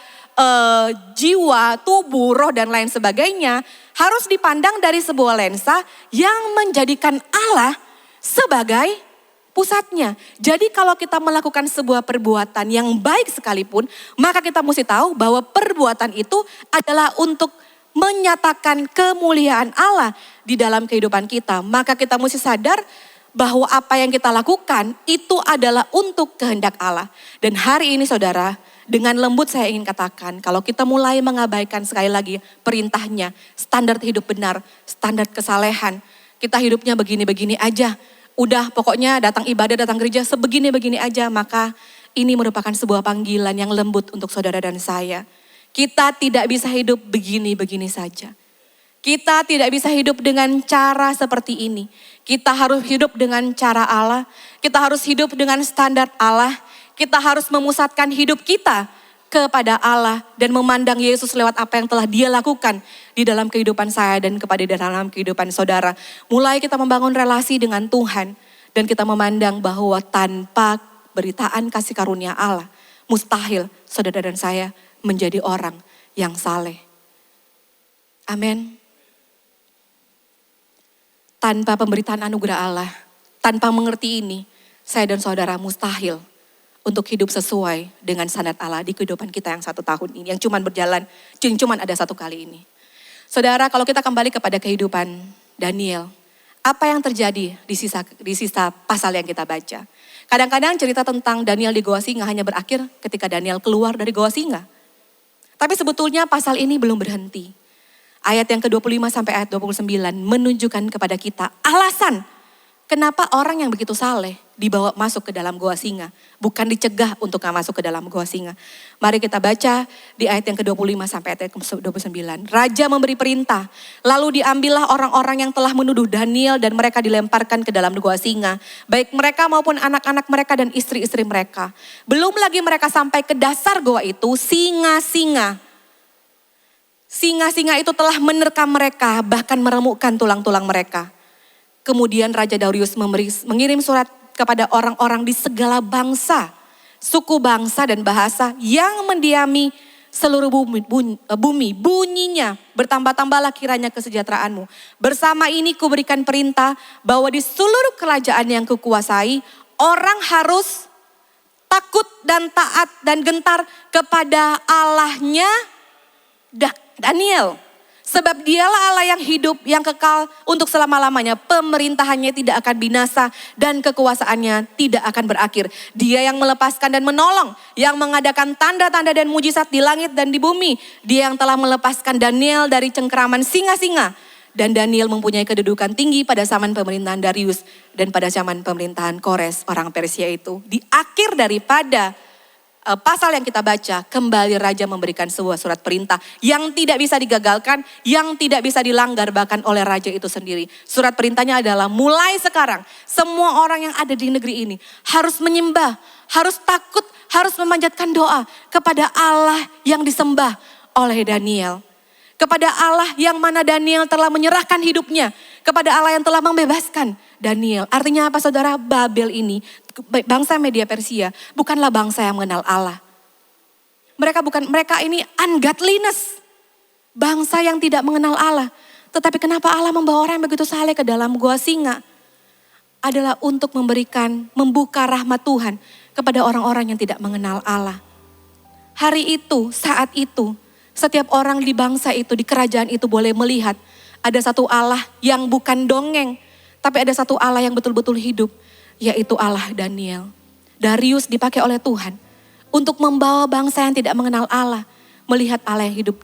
jiwa, tubuh, roh dan lain sebagainya, harus dipandang dari sebuah lensa yang menjadikan Allah sebagai pusatnya. Jadi kalau kita melakukan sebuah perbuatan yang baik sekalipun, maka kita mesti tahu bahwa perbuatan itu adalah untuk menyatakan kemuliaan Allah di dalam kehidupan kita. Maka kita mesti sadar bahwa apa yang kita lakukan itu adalah untuk kehendak Allah. Dan hari ini saudara, dengan lembut saya ingin katakan, kalau kita mulai mengabaikan sekali lagi perintahnya, standar hidup benar, standar kesalehan, kita hidupnya begini-begini aja. Udah pokoknya datang ibadah, datang gereja sebegini-begini aja, maka ini merupakan sebuah panggilan yang lembut untuk saudara dan saya. Kita tidak bisa hidup begini-begini saja. Kita tidak bisa hidup dengan cara seperti ini. Kita harus hidup dengan cara Allah. Kita harus hidup dengan standar Allah. Kita harus memusatkan hidup kita kepada Allah dan memandang Yesus lewat apa yang telah Dia lakukan di dalam kehidupan saya dan kepada dalam kehidupan saudara. Mulai kita membangun relasi dengan Tuhan dan kita memandang bahwa tanpa beritaan kasih karunia Allah, mustahil saudara dan saya menjadi orang yang saleh. Amin. Tanpa pemberitaan anugerah Allah, tanpa mengerti ini, saya dan saudara mustahil untuk hidup sesuai dengan standar Allah di kehidupan kita yang 1 tahun ini. Yang cuman ada 1 kali ini. Saudara, kalau kita kembali kepada kehidupan Daniel, apa yang terjadi di sisa pasal yang kita baca? Kadang-kadang cerita tentang Daniel di Goa Singa hanya berakhir ketika Daniel keluar dari Goa Singa. Tapi sebetulnya pasal ini belum berhenti. Ayat yang ke-25 sampai ayat 29 menunjukkan kepada kita alasan kenapa orang yang begitu saleh dibawa masuk ke dalam goa singa. Bukan dicegah untuk gak masuk ke dalam goa singa. Mari kita baca di ayat yang ke-25 sampai ayat yang ke-29. Raja memberi perintah, lalu diambillah orang-orang yang telah menuduh Daniel dan mereka dilemparkan ke dalam goa singa. Baik mereka maupun anak-anak mereka dan istri-istri mereka. Belum lagi mereka sampai ke dasar goa itu, singa-singa itu telah menerkam mereka, bahkan meremukkan tulang-tulang mereka. Kemudian Raja Darius mengirim surat kepada orang-orang di segala bangsa, suku bangsa dan bahasa yang mendiami seluruh bumi. Bunyinya, bertambah-tambahlah kiranya kesejahteraanmu. Bersama ini kuberikan perintah bahwa di seluruh kerajaan yang kukuasai, orang harus takut dan taat dan gentar kepada Allahnya Daniel. Sebab dialah Allah yang hidup, yang kekal untuk selama-lamanya. Pemerintahannya tidak akan binasa dan kekuasaannya tidak akan berakhir. Dia yang melepaskan dan menolong, yang mengadakan tanda-tanda dan mujizat di langit dan di bumi. Dia yang telah melepaskan Daniel dari cengkeraman singa-singa. Dan Daniel mempunyai kedudukan tinggi pada zaman pemerintahan Darius dan pada zaman pemerintahan Kores orang Persia itu. Di akhir daripada pasal yang kita baca, kembali raja memberikan sebuah surat perintah yang tidak bisa digagalkan, yang tidak bisa dilanggar bahkan oleh raja itu sendiri. Surat perintahnya adalah mulai sekarang semua orang yang ada di negeri ini harus menyembah, harus takut, harus memanjatkan doa kepada Allah yang disembah oleh Daniel. Kepada Allah yang mana Daniel telah menyerahkan hidupnya, kepada Allah yang telah membebaskan Daniel. Artinya apa saudara? Babel ini, bangsa Media Persia, bukanlah bangsa yang mengenal Allah. Mereka ini ungodliness. Bangsa yang tidak mengenal Allah. Tetapi kenapa Allah membawa orang yang begitu saleh ke dalam gua singa? Adalah untuk membuka rahmat Tuhan kepada orang-orang yang tidak mengenal Allah. Hari itu, saat itu, setiap orang di bangsa itu, di kerajaan itu boleh melihat ada satu Allah yang bukan dongeng, tapi ada satu Allah yang betul-betul hidup, yaitu Allah Daniel. Darius dipakai oleh Tuhan untuk membawa bangsa yang tidak mengenal Allah melihat Allah yang hidup.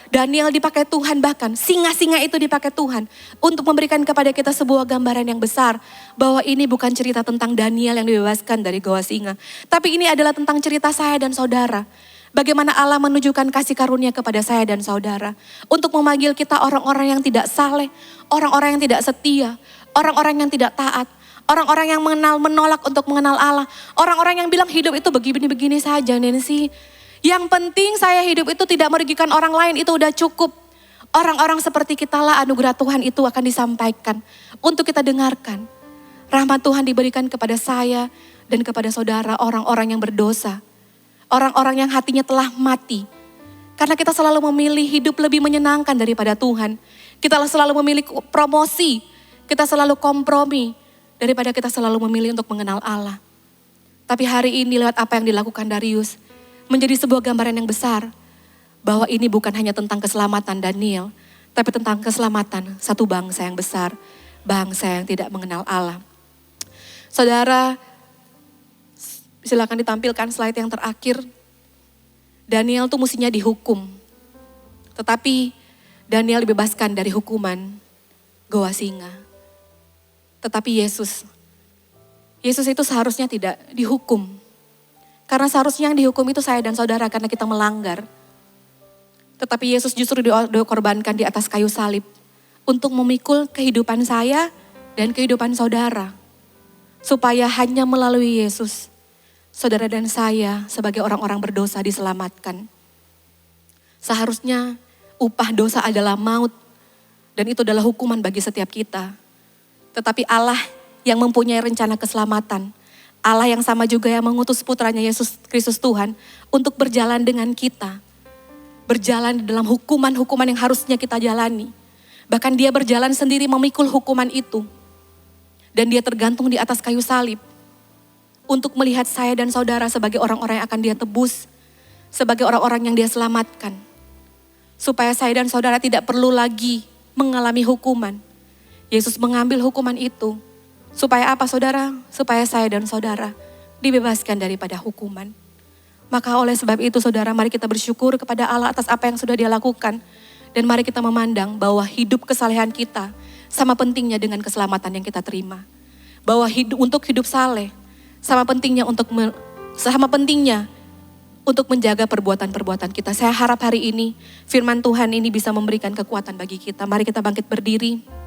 Daniel dipakai Tuhan, bahkan singa-singa itu dipakai Tuhan untuk memberikan kepada kita sebuah gambaran yang besar bahwa ini bukan cerita tentang Daniel yang dibebaskan dari goa singa, tapi ini adalah tentang cerita saya dan saudara. Bagaimana Allah menunjukkan kasih karunia kepada saya dan saudara. Untuk memanggil kita orang-orang yang tidak saleh, orang-orang yang tidak setia, orang-orang yang tidak taat, orang-orang yang menolak untuk mengenal Allah. Orang-orang yang bilang hidup itu begini-begini saja, Nancy. Yang penting saya hidup itu tidak merugikan orang lain, itu udah cukup. Orang-orang seperti kita lah anugerah Tuhan itu akan disampaikan untuk kita dengarkan. Rahmat Tuhan diberikan kepada saya dan kepada saudara, orang-orang yang berdosa. Orang-orang yang hatinya telah mati. Karena kita selalu memilih hidup lebih menyenangkan daripada Tuhan. Kita selalu memilih promosi. Kita selalu kompromi. Daripada kita selalu memilih untuk mengenal Allah. Tapi hari ini lewat apa yang dilakukan Darius. Menjadi sebuah gambaran yang besar. Bahwa ini bukan hanya tentang keselamatan Daniel. Tapi tentang keselamatan satu bangsa yang besar. Bangsa yang tidak mengenal Allah. Saudara, silakan ditampilkan slide yang terakhir. Daniel tuh mestinya dihukum. Tetapi Daniel dibebaskan dari hukuman goa singa. Tetapi Yesus itu seharusnya tidak dihukum. Karena seharusnya yang dihukum itu saya dan saudara karena kita melanggar. Tetapi Yesus justru dikorbankan di atas kayu salib. Untuk memikul kehidupan saya dan kehidupan saudara. Supaya hanya melalui Yesus, saudara dan saya sebagai orang-orang berdosa diselamatkan. Seharusnya upah dosa adalah maut. Dan itu adalah hukuman bagi setiap kita. Tetapi Allah yang mempunyai rencana keselamatan. Allah yang sama juga yang mengutus putranya Yesus Kristus Tuhan. Untuk berjalan dengan kita. Berjalan di dalam hukuman-hukuman yang harusnya kita jalani. Bahkan dia berjalan sendiri memikul hukuman itu. Dan dia tergantung di atas kayu salib. Untuk melihat saya dan saudara sebagai orang-orang yang akan dia tebus. Sebagai orang-orang yang dia selamatkan. Supaya saya dan saudara tidak perlu lagi mengalami hukuman. Yesus mengambil hukuman itu. Supaya apa saudara? Supaya saya dan saudara dibebaskan daripada hukuman. Maka oleh sebab itu saudara, mari kita bersyukur kepada Allah atas apa yang sudah dia lakukan. Dan mari kita memandang bahwa hidup kesalehan kita sama pentingnya dengan keselamatan yang kita terima. Bahwa untuk hidup saleh sama pentingnya untuk menjaga perbuatan-perbuatan kita. Saya harap hari ini firman Tuhan ini bisa memberikan kekuatan bagi kita. Mari kita bangkit berdiri.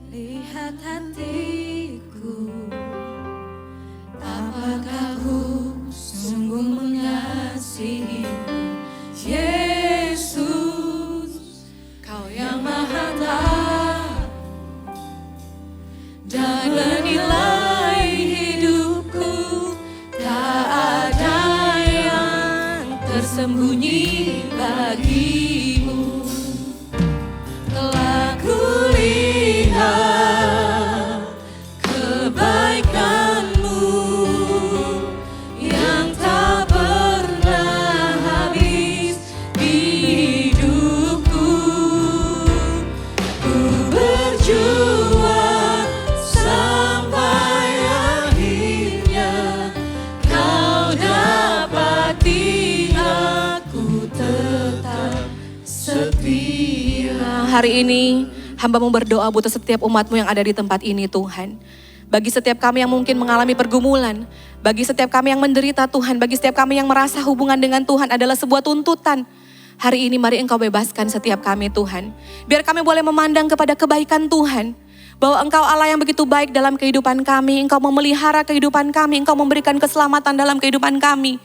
Lihat hatiku, apakah ku sungguh mengasihimu, Yesus, Kau yang maha tahu dan menilai hidupku, tak ada yang tersembunyi bagimu. Telah kulihat kebaikanmu yang tak pernah habis di hidupku. Ku berjuang sampai akhirnya Kau dapati aku tetap setia. Hari ini hamba-Mu berdoa buat setiap umat-Mu yang ada di tempat ini Tuhan. Bagi setiap kami yang mungkin mengalami pergumulan, bagi setiap kami yang menderita Tuhan, bagi setiap kami yang merasa hubungan dengan Tuhan adalah sebuah tuntutan. Hari ini mari Engkau bebaskan setiap kami Tuhan. Biar kami boleh memandang kepada kebaikan Tuhan. Bahwa Engkau Allah yang begitu baik dalam kehidupan kami. Engkau memelihara kehidupan kami. Engkau memberikan keselamatan dalam kehidupan kami.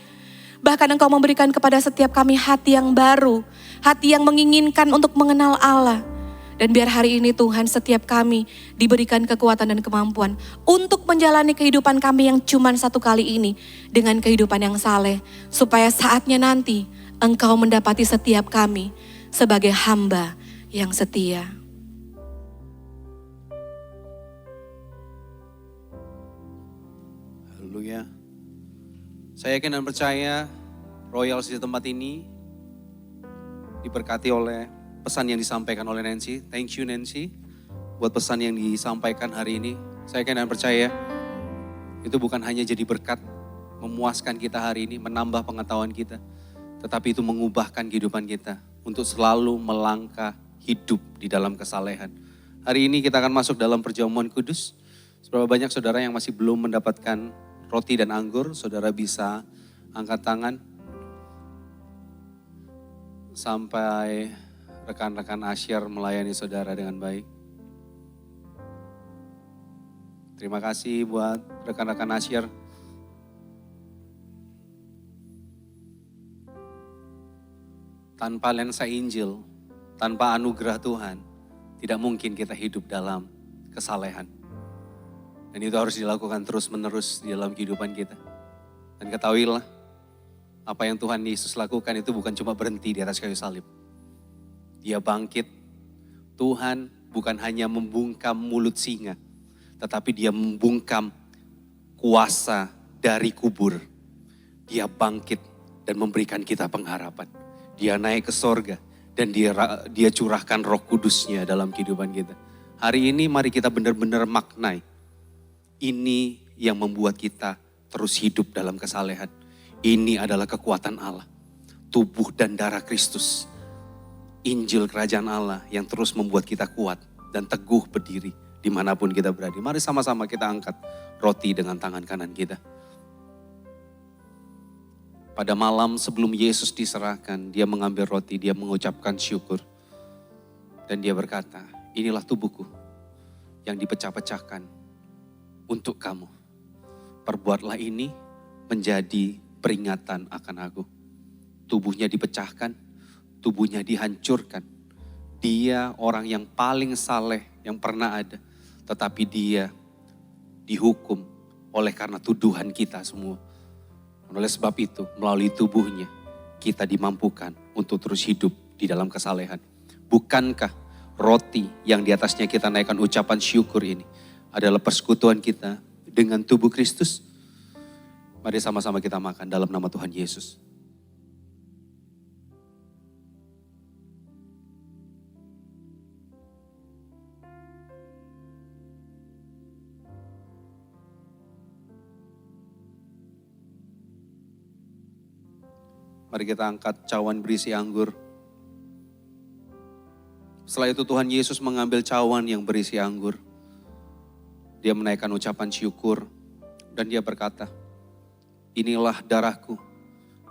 Bahkan Engkau memberikan kepada setiap kami hati yang baru. Hati yang menginginkan untuk mengenal Allah. Dan biar hari ini Tuhan setiap kami diberikan kekuatan dan kemampuan untuk menjalani kehidupan kami yang cuma satu kali ini dengan kehidupan yang saleh. Supaya saatnya nanti Engkau mendapati setiap kami sebagai hamba yang setia. Haleluya. Saya yakin dan percaya Royals di tempat ini diberkati oleh pesan yang disampaikan oleh Nancy. Thank you Nancy buat pesan yang disampaikan hari ini. Saya yakin dan percaya itu bukan hanya jadi berkat, memuaskan kita hari ini, menambah pengetahuan kita. Tetapi itu mengubahkan kehidupan kita untuk selalu melangkah hidup di dalam kesalehan. Hari ini kita akan masuk dalam perjamuan kudus. Seberapa banyak saudara yang masih belum mendapatkan roti dan anggur, saudara bisa angkat tangan. Sampai rekan-rekan asyir melayani saudara dengan baik. Terima kasih buat rekan-rekan asyir. Tanpa lensa Injil, tanpa anugerah Tuhan, tidak mungkin kita hidup dalam kesalehan. Dan itu harus dilakukan terus-menerus di dalam kehidupan kita. Dan ketahuilah, apa yang Tuhan Yesus lakukan itu bukan cuma berhenti di atas kayu salib. Dia bangkit. Tuhan bukan hanya membungkam mulut singa, tetapi dia membungkam kuasa dari kubur. Dia bangkit dan memberikan kita pengharapan. Dia naik ke sorga dan dia curahkan Roh Kudusnya dalam kehidupan kita. Hari ini mari kita benar-benar maknai. Ini yang membuat kita terus hidup dalam kesalehan. Ini adalah kekuatan Allah. Tubuh dan darah Kristus. Injil kerajaan Allah yang terus membuat kita kuat dan teguh berdiri dimanapun kita berada. Mari sama-sama kita angkat roti dengan tangan kanan kita. Pada malam sebelum Yesus diserahkan, dia mengambil roti, dia mengucapkan syukur. Dan dia berkata, inilah tubuhku yang dipecah-pecahkan untuk kamu. Perbuatlah ini menjadi peringatan akan aku. Tubuhnya dipecahkan, tubuhnya dihancurkan. Dia orang yang paling saleh yang pernah ada. Tetapi dia dihukum oleh karena tuduhan kita semua. Oleh sebab itu, melalui tubuhnya, kita dimampukan untuk terus hidup di dalam kesalehan. Bukankah roti yang di atasnya kita naikkan ucapan syukur ini adalah persekutuan kita dengan tubuh Kristus? Mari sama-sama kita makan dalam nama Tuhan Yesus. Mari kita angkat cawan berisi anggur. Setelah itu Tuhan Yesus mengambil cawan yang berisi anggur. Dia menaikkan ucapan syukur dan dia berkata, inilah darahku,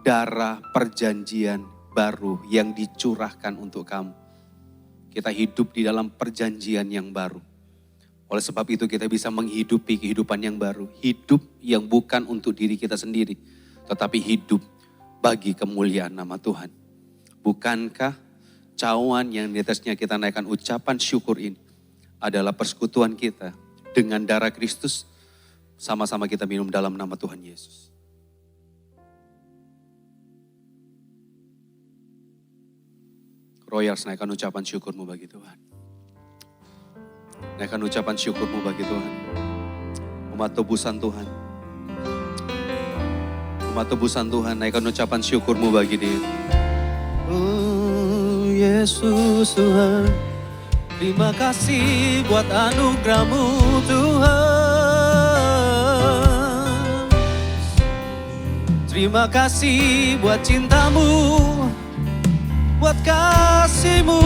darah perjanjian baru yang dicurahkan untuk kamu. Kita hidup di dalam perjanjian yang baru. Oleh sebab itu kita bisa menghidupi kehidupan yang baru. Hidup yang bukan untuk diri kita sendiri, tetapi hidup bagi kemuliaan nama Tuhan. Bukankah cawan yang di atasnya kita naikkan ucapan syukur ini adalah persekutuan kita dengan darah Kristus? Sama-sama kita minum dalam nama Tuhan Yesus. Royals, naikkan ucapan syukurmu bagi Tuhan. Naikkan ucapan syukurmu bagi Tuhan. Umat tebusan Tuhan. Umat tebusan Tuhan, naikkan ucapan syukurmu bagi Dia. Oh Yesus Tuhan, terima kasih buat anugerah-Mu Tuhan. Terima kasih buat cinta-Mu, buat kasih-Mu.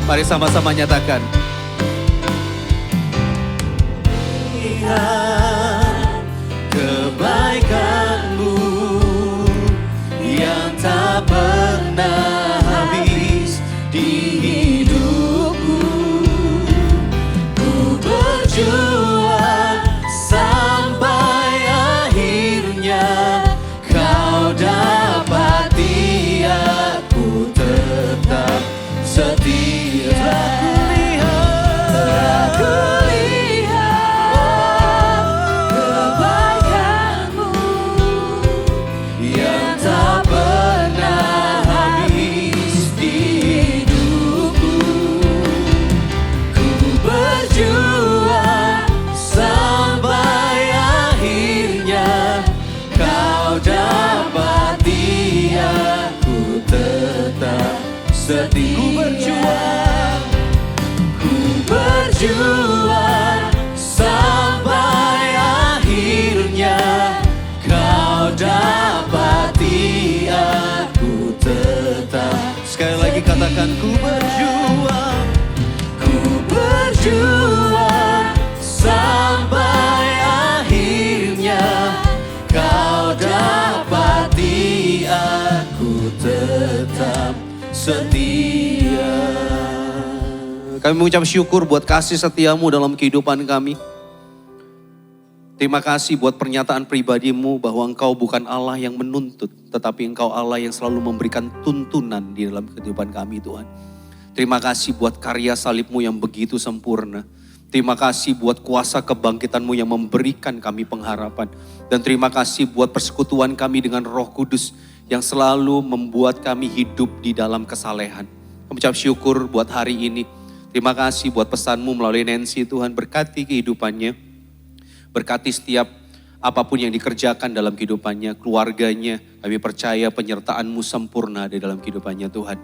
Mari sama-sama nyatakan. Lihat kebaikan-Mu yang tak pernah habis di hidupku. Ku berjuang sampai akhirnya Kau dapati aku tetap setia. Ku berjuang sampai akhirnya Kau dapati aku tetap. Sekali lagi katakan, ku berjuang. Ku berjuang sampai akhirnya Kau dapati aku tetap setia. Kami mengucap syukur buat kasih setiamu dalam kehidupan kami. Terima kasih buat pernyataan pribadimu bahwa Engkau bukan Allah yang menuntut, tetapi Engkau Allah yang selalu memberikan tuntunan di dalam kehidupan kami Tuhan. Terima kasih buat karya salibmu yang begitu sempurna. Terima kasih buat kuasa kebangkitanmu yang memberikan kami pengharapan. Dan terima kasih buat persekutuan kami dengan Roh Kudus yang selalu membuat kami hidup di dalam kesalehan. Kami ucap syukur buat hari ini. Terima kasih buat pesanmu melalui Nancy Tuhan. Berkati kehidupannya. Berkati setiap apapun yang dikerjakan dalam kehidupannya, keluarganya. Kami percaya penyertaan-Mu sempurna di dalam kehidupannya Tuhan.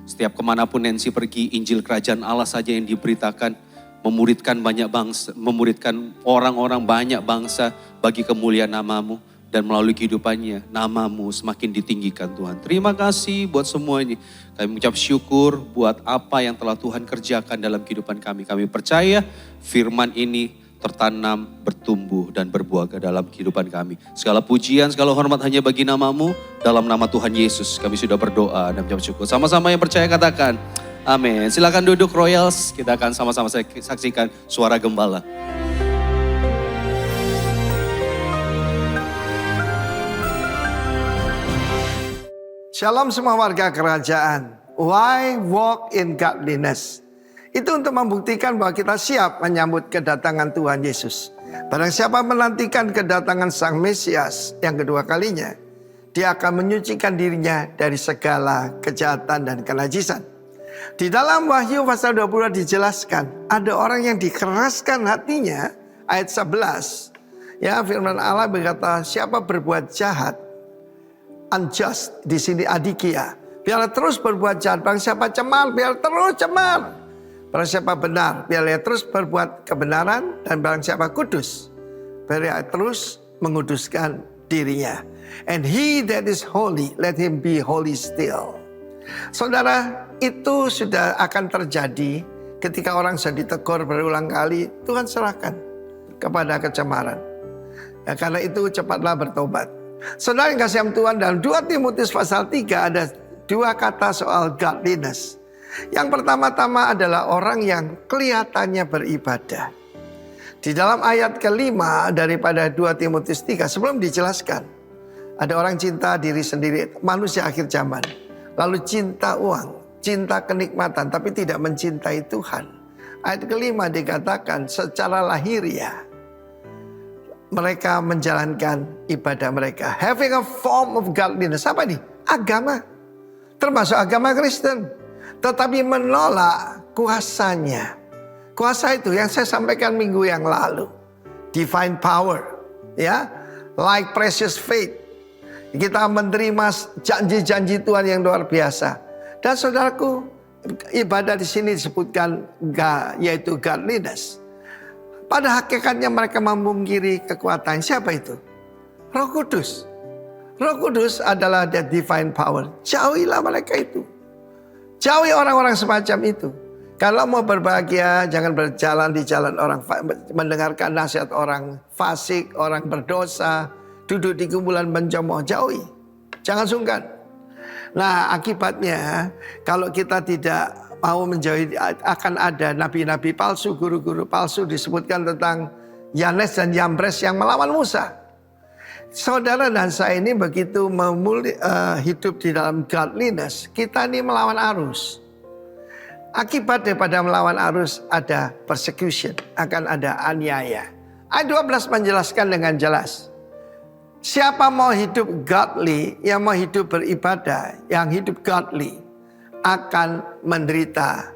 Setiap kemanapun Nancy pergi, Injil Kerajaan Allah saja yang diberitakan. Memuridkan banyak bangsa, memuridkan orang-orang banyak bangsa bagi kemuliaan nama-Mu. Dan melalui kehidupannya, nama-Mu semakin ditinggikan Tuhan. Terima kasih buat semua ini. Kami mengucap syukur buat apa yang telah Tuhan kerjakan dalam kehidupan kami. Kami percaya firman ini tertanam, bertumbuh, dan berbuah ke dalam kehidupan kami. Segala pujian, segala hormat hanya bagi nama-Mu. Dalam nama Tuhan Yesus kami sudah berdoa dan mengucap syukur. Sama-sama yang percaya katakan, amin. Silakan duduk Royals, kita akan sama-sama saksikan suara gembala. Shalom semua warga kerajaan. Why walk in godliness? Itu untuk membuktikan bahwa kita siap menyambut kedatangan Tuhan Yesus. Barang siapa menantikan kedatangan Sang Mesias yang kedua kalinya, dia akan menyucikan dirinya dari segala kejahatan dan kenajisan. Di dalam Wahyu pasal 22 dijelaskan, ada orang yang dikeraskan hatinya, ayat 11. Ya, firman Allah berkata, siapa berbuat jahat, unjust, di sini adikia, biarlah terus berbuat jahat. Barang siapa cemar, biar terus cemar. Barang siapa benar, biarlah terus berbuat kebenaran. Dan barang siapa kudus, biarlah terus menguduskan dirinya. And he that is holy, let him be holy still. Saudara, itu sudah akan terjadi ketika orang sudah ditegur berulang kali. Tuhan serahkan kepada kecemaran. Ya, karena itu cepatlah bertobat. Saudara yang kasih Tuhan, dalam 2 Timotius pasal 3 ada 2 kata soal godliness. Yang pertama-tama adalah orang yang kelihatannya beribadah. Di dalam ayat kelima daripada 2 Timotius 3 sebelum dijelaskan, ada orang cinta diri sendiri, manusia akhir zaman. Lalu cinta uang, cinta kenikmatan, tapi tidak mencintai Tuhan. Ayat kelima dikatakan secara lahiriah mereka menjalankan ibadah mereka. Having a form of godliness. Apa ini? Agama. Termasuk agama Kristen. Tetapi menolak kuasanya. Kuasa itu yang saya sampaikan minggu yang lalu. Divine power. Ya, like precious faith. Kita menerima janji-janji Tuhan yang luar biasa. Dan saudaraku, ibadah di sini disebutkan yaitu godliness. Pada hakikatnya mereka memungkiri kekuatan. Siapa itu? Roh Kudus. Roh Kudus adalah the divine power. Jauhilah mereka itu. Jauhi orang-orang semacam itu. Kalau mau berbahagia, jangan berjalan di jalan orang, mendengarkan nasihat orang fasik, orang berdosa, duduk di kumpulan pencemooh. Jauhi. Jangan sungkan. Nah, akibatnya kalau kita tidak mau menjauhi, akan ada nabi-nabi palsu, guru-guru palsu. Disebutkan tentang Yanes dan Yambres yang melawan Musa. Saudara dan saya ini begitu hidup di dalam godliness, kita ini melawan arus. Akibat daripada melawan arus ada persecution, akan ada aniaya. Ayat 12 menjelaskan dengan jelas. Siapa mau hidup godly, yang mau hidup beribadah, yang hidup godly, akan menderita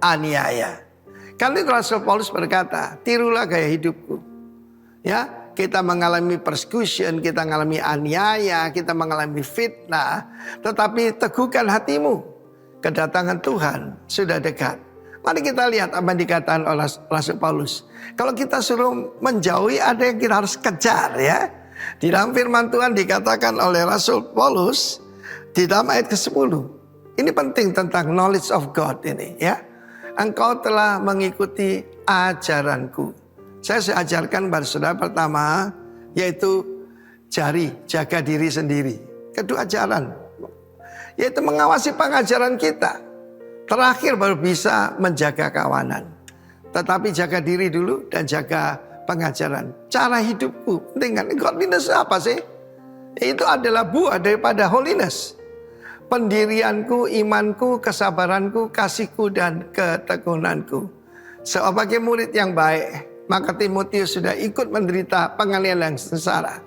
aniaya. Karena itu Rasul Paulus berkata, tirulah gaya hidupku. Ya, kita mengalami persecution, kita mengalami aniaya, kita mengalami fitnah. Tetapi teguhkan hatimu. Kedatangan Tuhan sudah dekat. Mari kita lihat apa yang dikatakan oleh Rasul Paulus. Kalau kita suruh menjauhi, ada yang kita harus kejar ya. Di dalam firman Tuhan dikatakan oleh Rasul Paulus di dalam ayat ke-10. Ini penting tentang knowledge of God ini ya. Engkau telah mengikuti ajaranku. Saya ajarkan pada saudara pertama yaitu jaga diri sendiri. Kedua ajaran yaitu mengawasi pengajaran kita. Terakhir baru bisa menjaga kawanan. Tetapi jaga diri dulu dan jaga pengajaran. Cara hidupku dengan godliness apa sih? Itu adalah buah daripada holiness. Pendirianku, imanku, kesabaranku, kasihku, dan ketekunanku. Sebagai murid yang baik, maka Timotius sudah ikut menderita penganiayaan yang sengsara.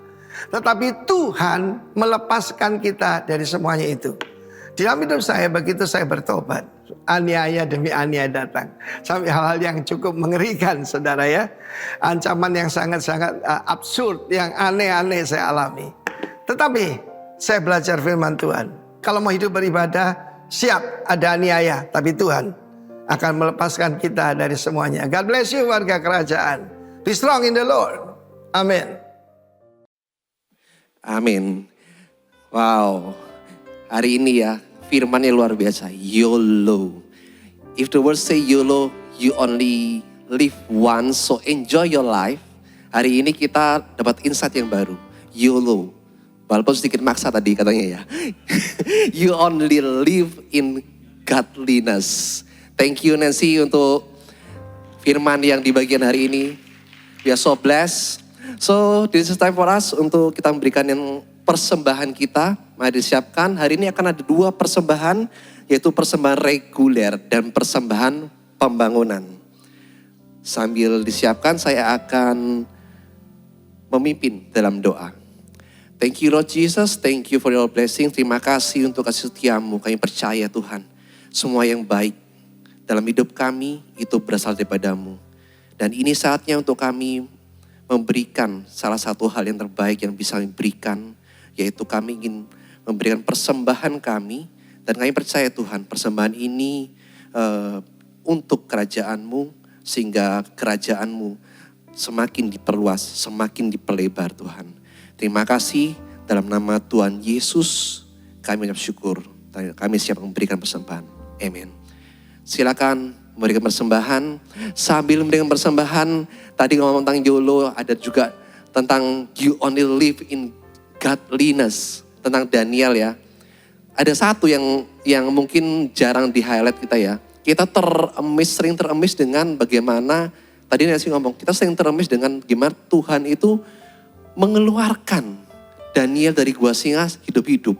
Tetapi Tuhan melepaskan kita dari semuanya itu. Di dalam hidup saya, begitu saya bertobat, aniaya demi aniaya datang. Sampai hal-hal yang cukup mengerikan, saudara ya. Ancaman yang sangat-sangat absurd, yang aneh-aneh saya alami. Tetapi saya belajar firman Tuhan. Kalau mau hidup beribadah, siap ada aniaya. Tapi Tuhan akan melepaskan kita dari semuanya. God bless you warga kerajaan. Be strong in the Lord. Amin. Amin. Wow. Hari ini ya, firmannya luar biasa. YOLO. If the word say YOLO, you only live once, so enjoy your life. Hari ini kita dapat insight yang baru. YOLO. Walaupun sedikit maksa tadi katanya ya. You only live in godliness. Thank you Nancy untuk firman yang di bagian hari ini. We are so blessed. So this is time for us untuk kita memberikan yang persembahan kita. Mari disiapkan. Hari ini akan ada 2 persembahan, yaitu persembahan reguler dan persembahan pembangunan. Sambil disiapkan, saya akan memimpin dalam doa. Thank you Lord Jesus, thank you for your blessing. Terima kasih untuk kasih setiamu. Kami percaya Tuhan, semua yang baik dalam hidup kami itu berasal daripadamu. Dan ini saatnya untuk kami memberikan salah satu hal yang terbaik yang bisa kami berikan, yaitu kami ingin memberikan persembahan kami Dan kami percaya Tuhan, persembahan ini untuk kerajaan-Mu, sehingga kerajaan-Mu semakin diperluas, semakin diperlebar Tuhan. Terima kasih, dalam nama Tuhan Yesus kami mengucap syukur. Kami siap memberikan persembahan. Amin. Silakan memberikan persembahan. Sambil memberikan persembahan, tadi ngomong tentang YOLO, ada juga tentang you only live in godliness, tentang Daniel ya. Ada satu yang mungkin jarang di highlight kita ya. Kita sering teremis dengan bagaimana, tadi Nancy ngomong, kita sering teremis dengan gimana Tuhan itu mengeluarkan Daniel dari gua singa hidup-hidup.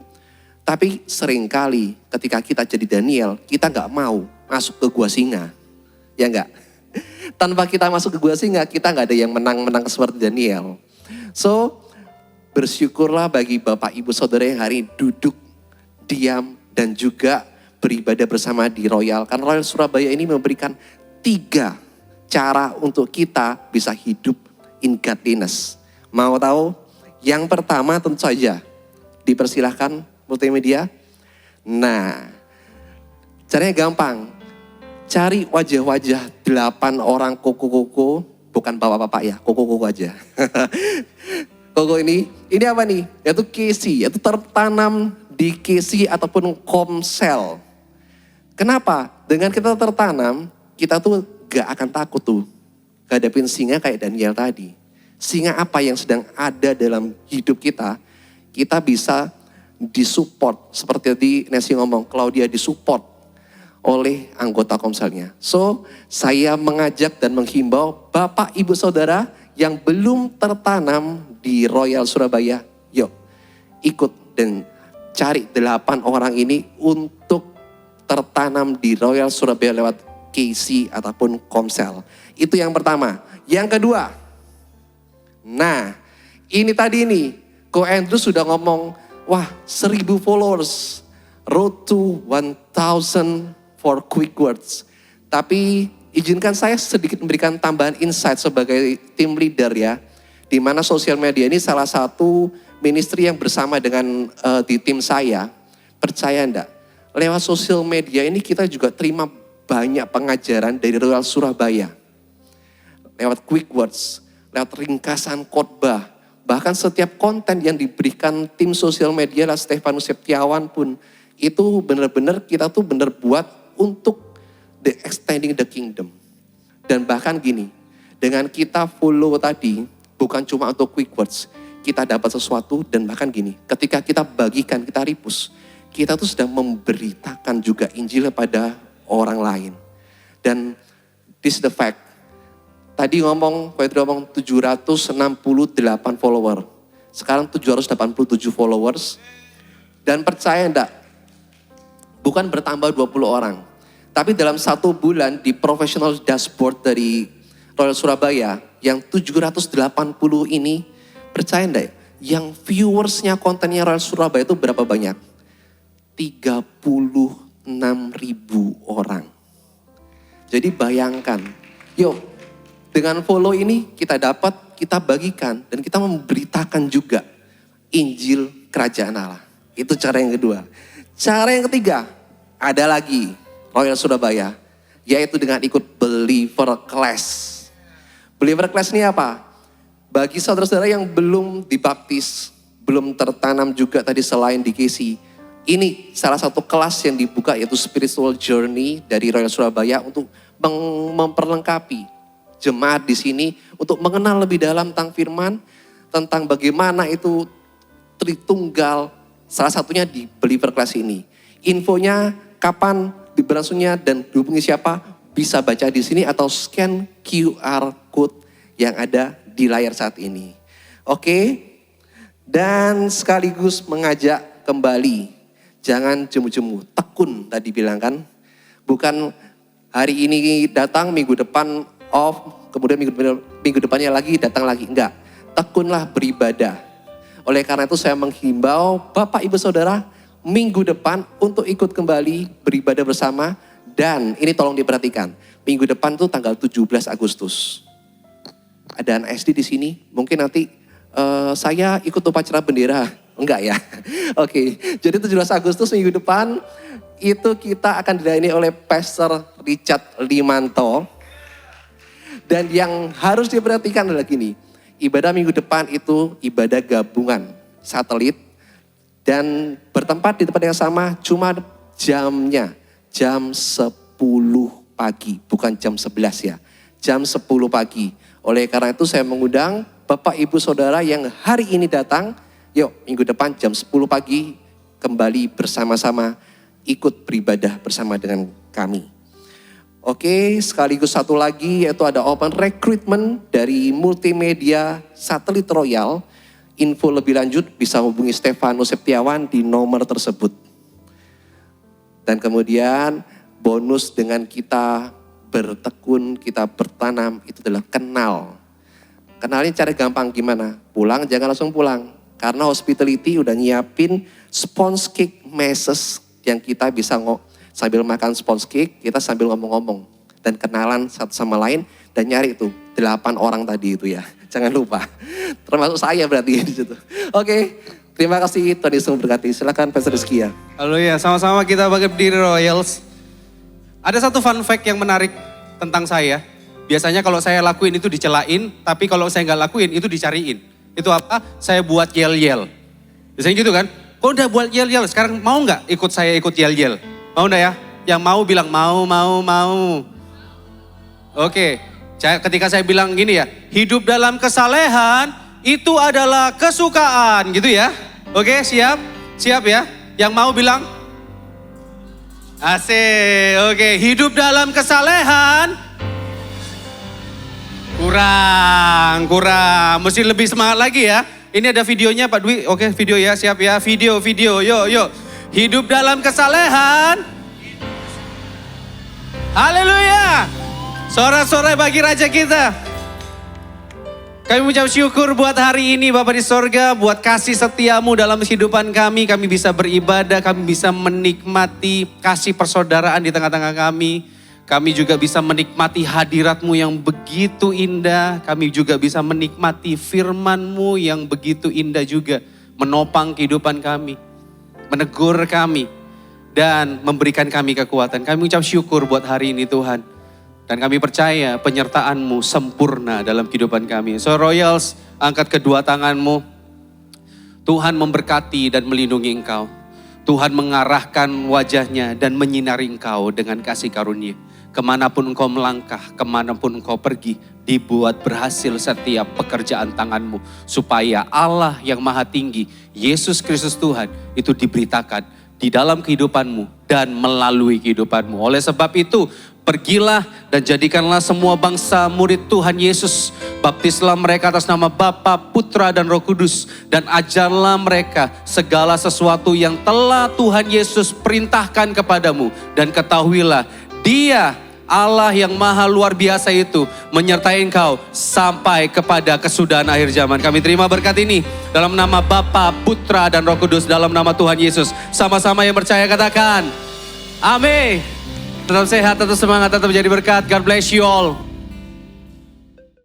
Tapi seringkali ketika kita jadi Daniel, kita gak mau masuk ke gua singa. Ya enggak? Tanpa kita masuk ke gua singa, kita gak ada yang menang-menang seperti Daniel. So, bersyukurlah bagi Bapak Ibu Saudara yang hari ini duduk, diam, dan juga beribadah bersama di Royal. Karena Royal Surabaya ini memberikan 3 cara untuk kita bisa hidup in godliness. Mau tahu? Yang pertama tentu saja, dipersilahkan multimedia. Nah, caranya gampang. Cari wajah-wajah 8 orang koko-koko, bukan bapak-bapak ya, koko-koko aja. Koko ini apa nih? Yaitu KC, yaitu tertanam di KC ataupun Komsel. Kenapa? Dengan kita tertanam, kita tuh gak akan takut tuh hadapin singa kayak Daniel tadi. Singa apa yang sedang ada dalam hidup kita bisa disupport. Seperti tadi Nancy ngomong, Claudia disupport oleh anggota Komselnya. So, saya mengajak dan menghimbau Bapak Ibu Saudara yang belum tertanam di Royal Surabaya, yuk ikut dan cari 8 orang ini untuk tertanam di Royal Surabaya lewat KC ataupun Komsel. Itu yang pertama. Yang kedua, nah ini tadi nih, Ko Andrew sudah ngomong, wah 1.000 followers, road to 1,000 for quick words. Tapi izinkan saya sedikit memberikan tambahan insight sebagai tim leader ya. Di mana sosial media ini salah satu ministry yang bersama dengan di tim saya. Percaya enggak? Lewat sosial media ini kita juga terima banyak pengajaran dari Royal Surabaya. Lewat quick words, lewat ringkasan khotbah. Bahkan setiap konten yang diberikan tim sosial media lah Stefanus Septiawan pun itu benar-benar kita tuh benar buat untuk the extending the kingdom. Dan bahkan gini, dengan kita follow tadi bukan cuma untuk quick words, kita dapat sesuatu dan bahkan gini, ketika kita bagikan, kita repost, kita tuh sedang memberitakan juga Injil pada orang lain. Dan this is the fact. Tadi Pedro ngomong 768 follower. Sekarang 787 followers. Dan percaya enggak, bukan bertambah 20 orang. Tapi dalam 1 bulan di professional dashboard dari Royal Surabaya, yang 780 ini, percaya enggak, yang viewersnya kontennya Royal Surabaya itu berapa banyak? 36.000 orang. Jadi bayangkan, yuk dengan follow ini kita dapat, kita bagikan, dan kita memberitakan juga Injil Kerajaan Allah. Itu cara yang kedua. Cara yang ketiga, ada lagi Royal Surabaya, yaitu dengan ikut Believer Class. Believer Class ini apa? Bagi saudara-saudara yang belum dibaptis, belum tertanam juga tadi selain di KC, ini salah satu kelas yang dibuka yaitu Spiritual Journey dari Royal Surabaya untuk memperlengkapi jemaat di sini untuk mengenal lebih dalam tentang firman, tentang bagaimana itu Tritunggal, salah satunya di Believer Class ini. Infonya kapan berlangsungnya dan hubungi siapa bisa baca di sini atau scan QR code yang ada di layar saat ini. Oke? Dan sekaligus mengajak kembali, jangan jemu-jemu, tekun tadi bilang kan. Bukan hari ini datang, minggu depan off, kemudian minggu depannya lagi datang lagi. Enggak, tekunlah beribadah. Oleh karena itu saya menghimbau Bapak Ibu Saudara minggu depan untuk ikut kembali beribadah bersama. Dan ini tolong diperhatikan, minggu depan itu tanggal 17 Agustus. Ada anak SD di sini, mungkin nanti saya ikut upacara bendera Enggak ya? Oke, jadi 17 Agustus minggu depan itu kita akan dilayani oleh Pastor Richard Limanto. Dan yang harus diperhatikan adalah gini, ibadah minggu depan itu ibadah gabungan satelit dan bertempat di tempat yang sama, cuma jamnya jam 10 pagi, bukan jam 11 ya, jam 10 pagi. Oleh karena itu saya mengundang Bapak Ibu Saudara yang hari ini datang, yuk minggu depan jam 10 pagi kembali bersama-sama ikut beribadah bersama dengan kami. Oke, sekaligus satu lagi yaitu ada open recruitment dari multimedia satelit Royal. Info lebih lanjut bisa hubungi Stefanus Septiawan di nomor tersebut. Dan kemudian bonus dengan kita bertekun, kita bertanam itu adalah kenal. Kenalnya cara gampang gimana? Pulang jangan langsung pulang. Karena hospitality udah nyiapin sponge cake messes yang kita bisa sambil makan sponge cake, kita sambil ngomong-ngomong. Dan kenalan satu sama lain dan nyari itu 8 orang tadi itu ya. Jangan lupa. Termasuk saya berarti di situ. Oke, terima kasih Tuhan Yesus memberkati. Silakan Pastor Rizky ya. Haleluya, sama-sama kita berdiri Royals. Ada satu fun fact yang menarik tentang saya. Biasanya kalau saya lakuin itu dicelain, tapi kalau saya nggak lakuin itu dicariin. Itu apa? Saya buat yel-yel. Biasanya gitu kan? Kok udah buat yel-yel, sekarang mau nggak ikut saya ikut yel-yel? Mau nggak ya? Yang mau bilang mau. Oke, ketika saya bilang gini ya, hidup dalam kesalehan itu adalah kesukaan gitu ya. Oke, siap? Siap ya? Yang mau bilang? Asik, oke. Hidup dalam kesalehan. Kurang. Mesti lebih semangat lagi ya. Ini ada videonya Pak Dwi. Oke, video ya, siap ya. Video. Yuk. Hidup dalam kesalehan. Haleluya. Sorak-sorai bagi Raja kita. Kami mengucap syukur buat hari ini Bapak di sorga. Buat kasih setiamu dalam kehidupan kami. Kami bisa beribadah, kami bisa menikmati kasih persaudaraan di tengah-tengah kami. Kami juga bisa menikmati hadirat-Mu yang begitu indah. Kami juga bisa menikmati firman-Mu yang begitu indah juga. Menopang kehidupan kami. Menegur kami. Dan memberikan kami kekuatan. Kami mengucap syukur buat hari ini Tuhan. Dan kami percaya penyertaan-Mu sempurna dalam kehidupan kami. So Royals, angkat kedua tangan-Mu. Tuhan memberkati dan melindungi Engkau. Tuhan mengarahkan wajahnya dan menyinari Engkau dengan kasih karunia. Kemanapun engkau melangkah, kemanapun engkau pergi, dibuat berhasil setiap pekerjaan tanganmu. Supaya Allah yang maha tinggi, Yesus Kristus Tuhan, itu diberitakan di dalam kehidupanmu dan melalui kehidupanmu. Oleh sebab itu, pergilah dan jadikanlah semua bangsa murid Tuhan Yesus. Baptislah mereka atas nama Bapa, Putra dan Roh Kudus. Dan ajarlah mereka segala sesuatu yang telah Tuhan Yesus perintahkan kepadamu. Dan ketahuilah, Dia Allah yang maha luar biasa itu menyertai engkau sampai kepada kesudahan akhir zaman. Kami terima berkat ini dalam nama Bapa, Putra dan Roh Kudus, dalam nama Tuhan Yesus. Sama-sama yang percaya katakan, amin. Tetap sehat, tetap semangat, tetap menjadi berkat. God bless you all.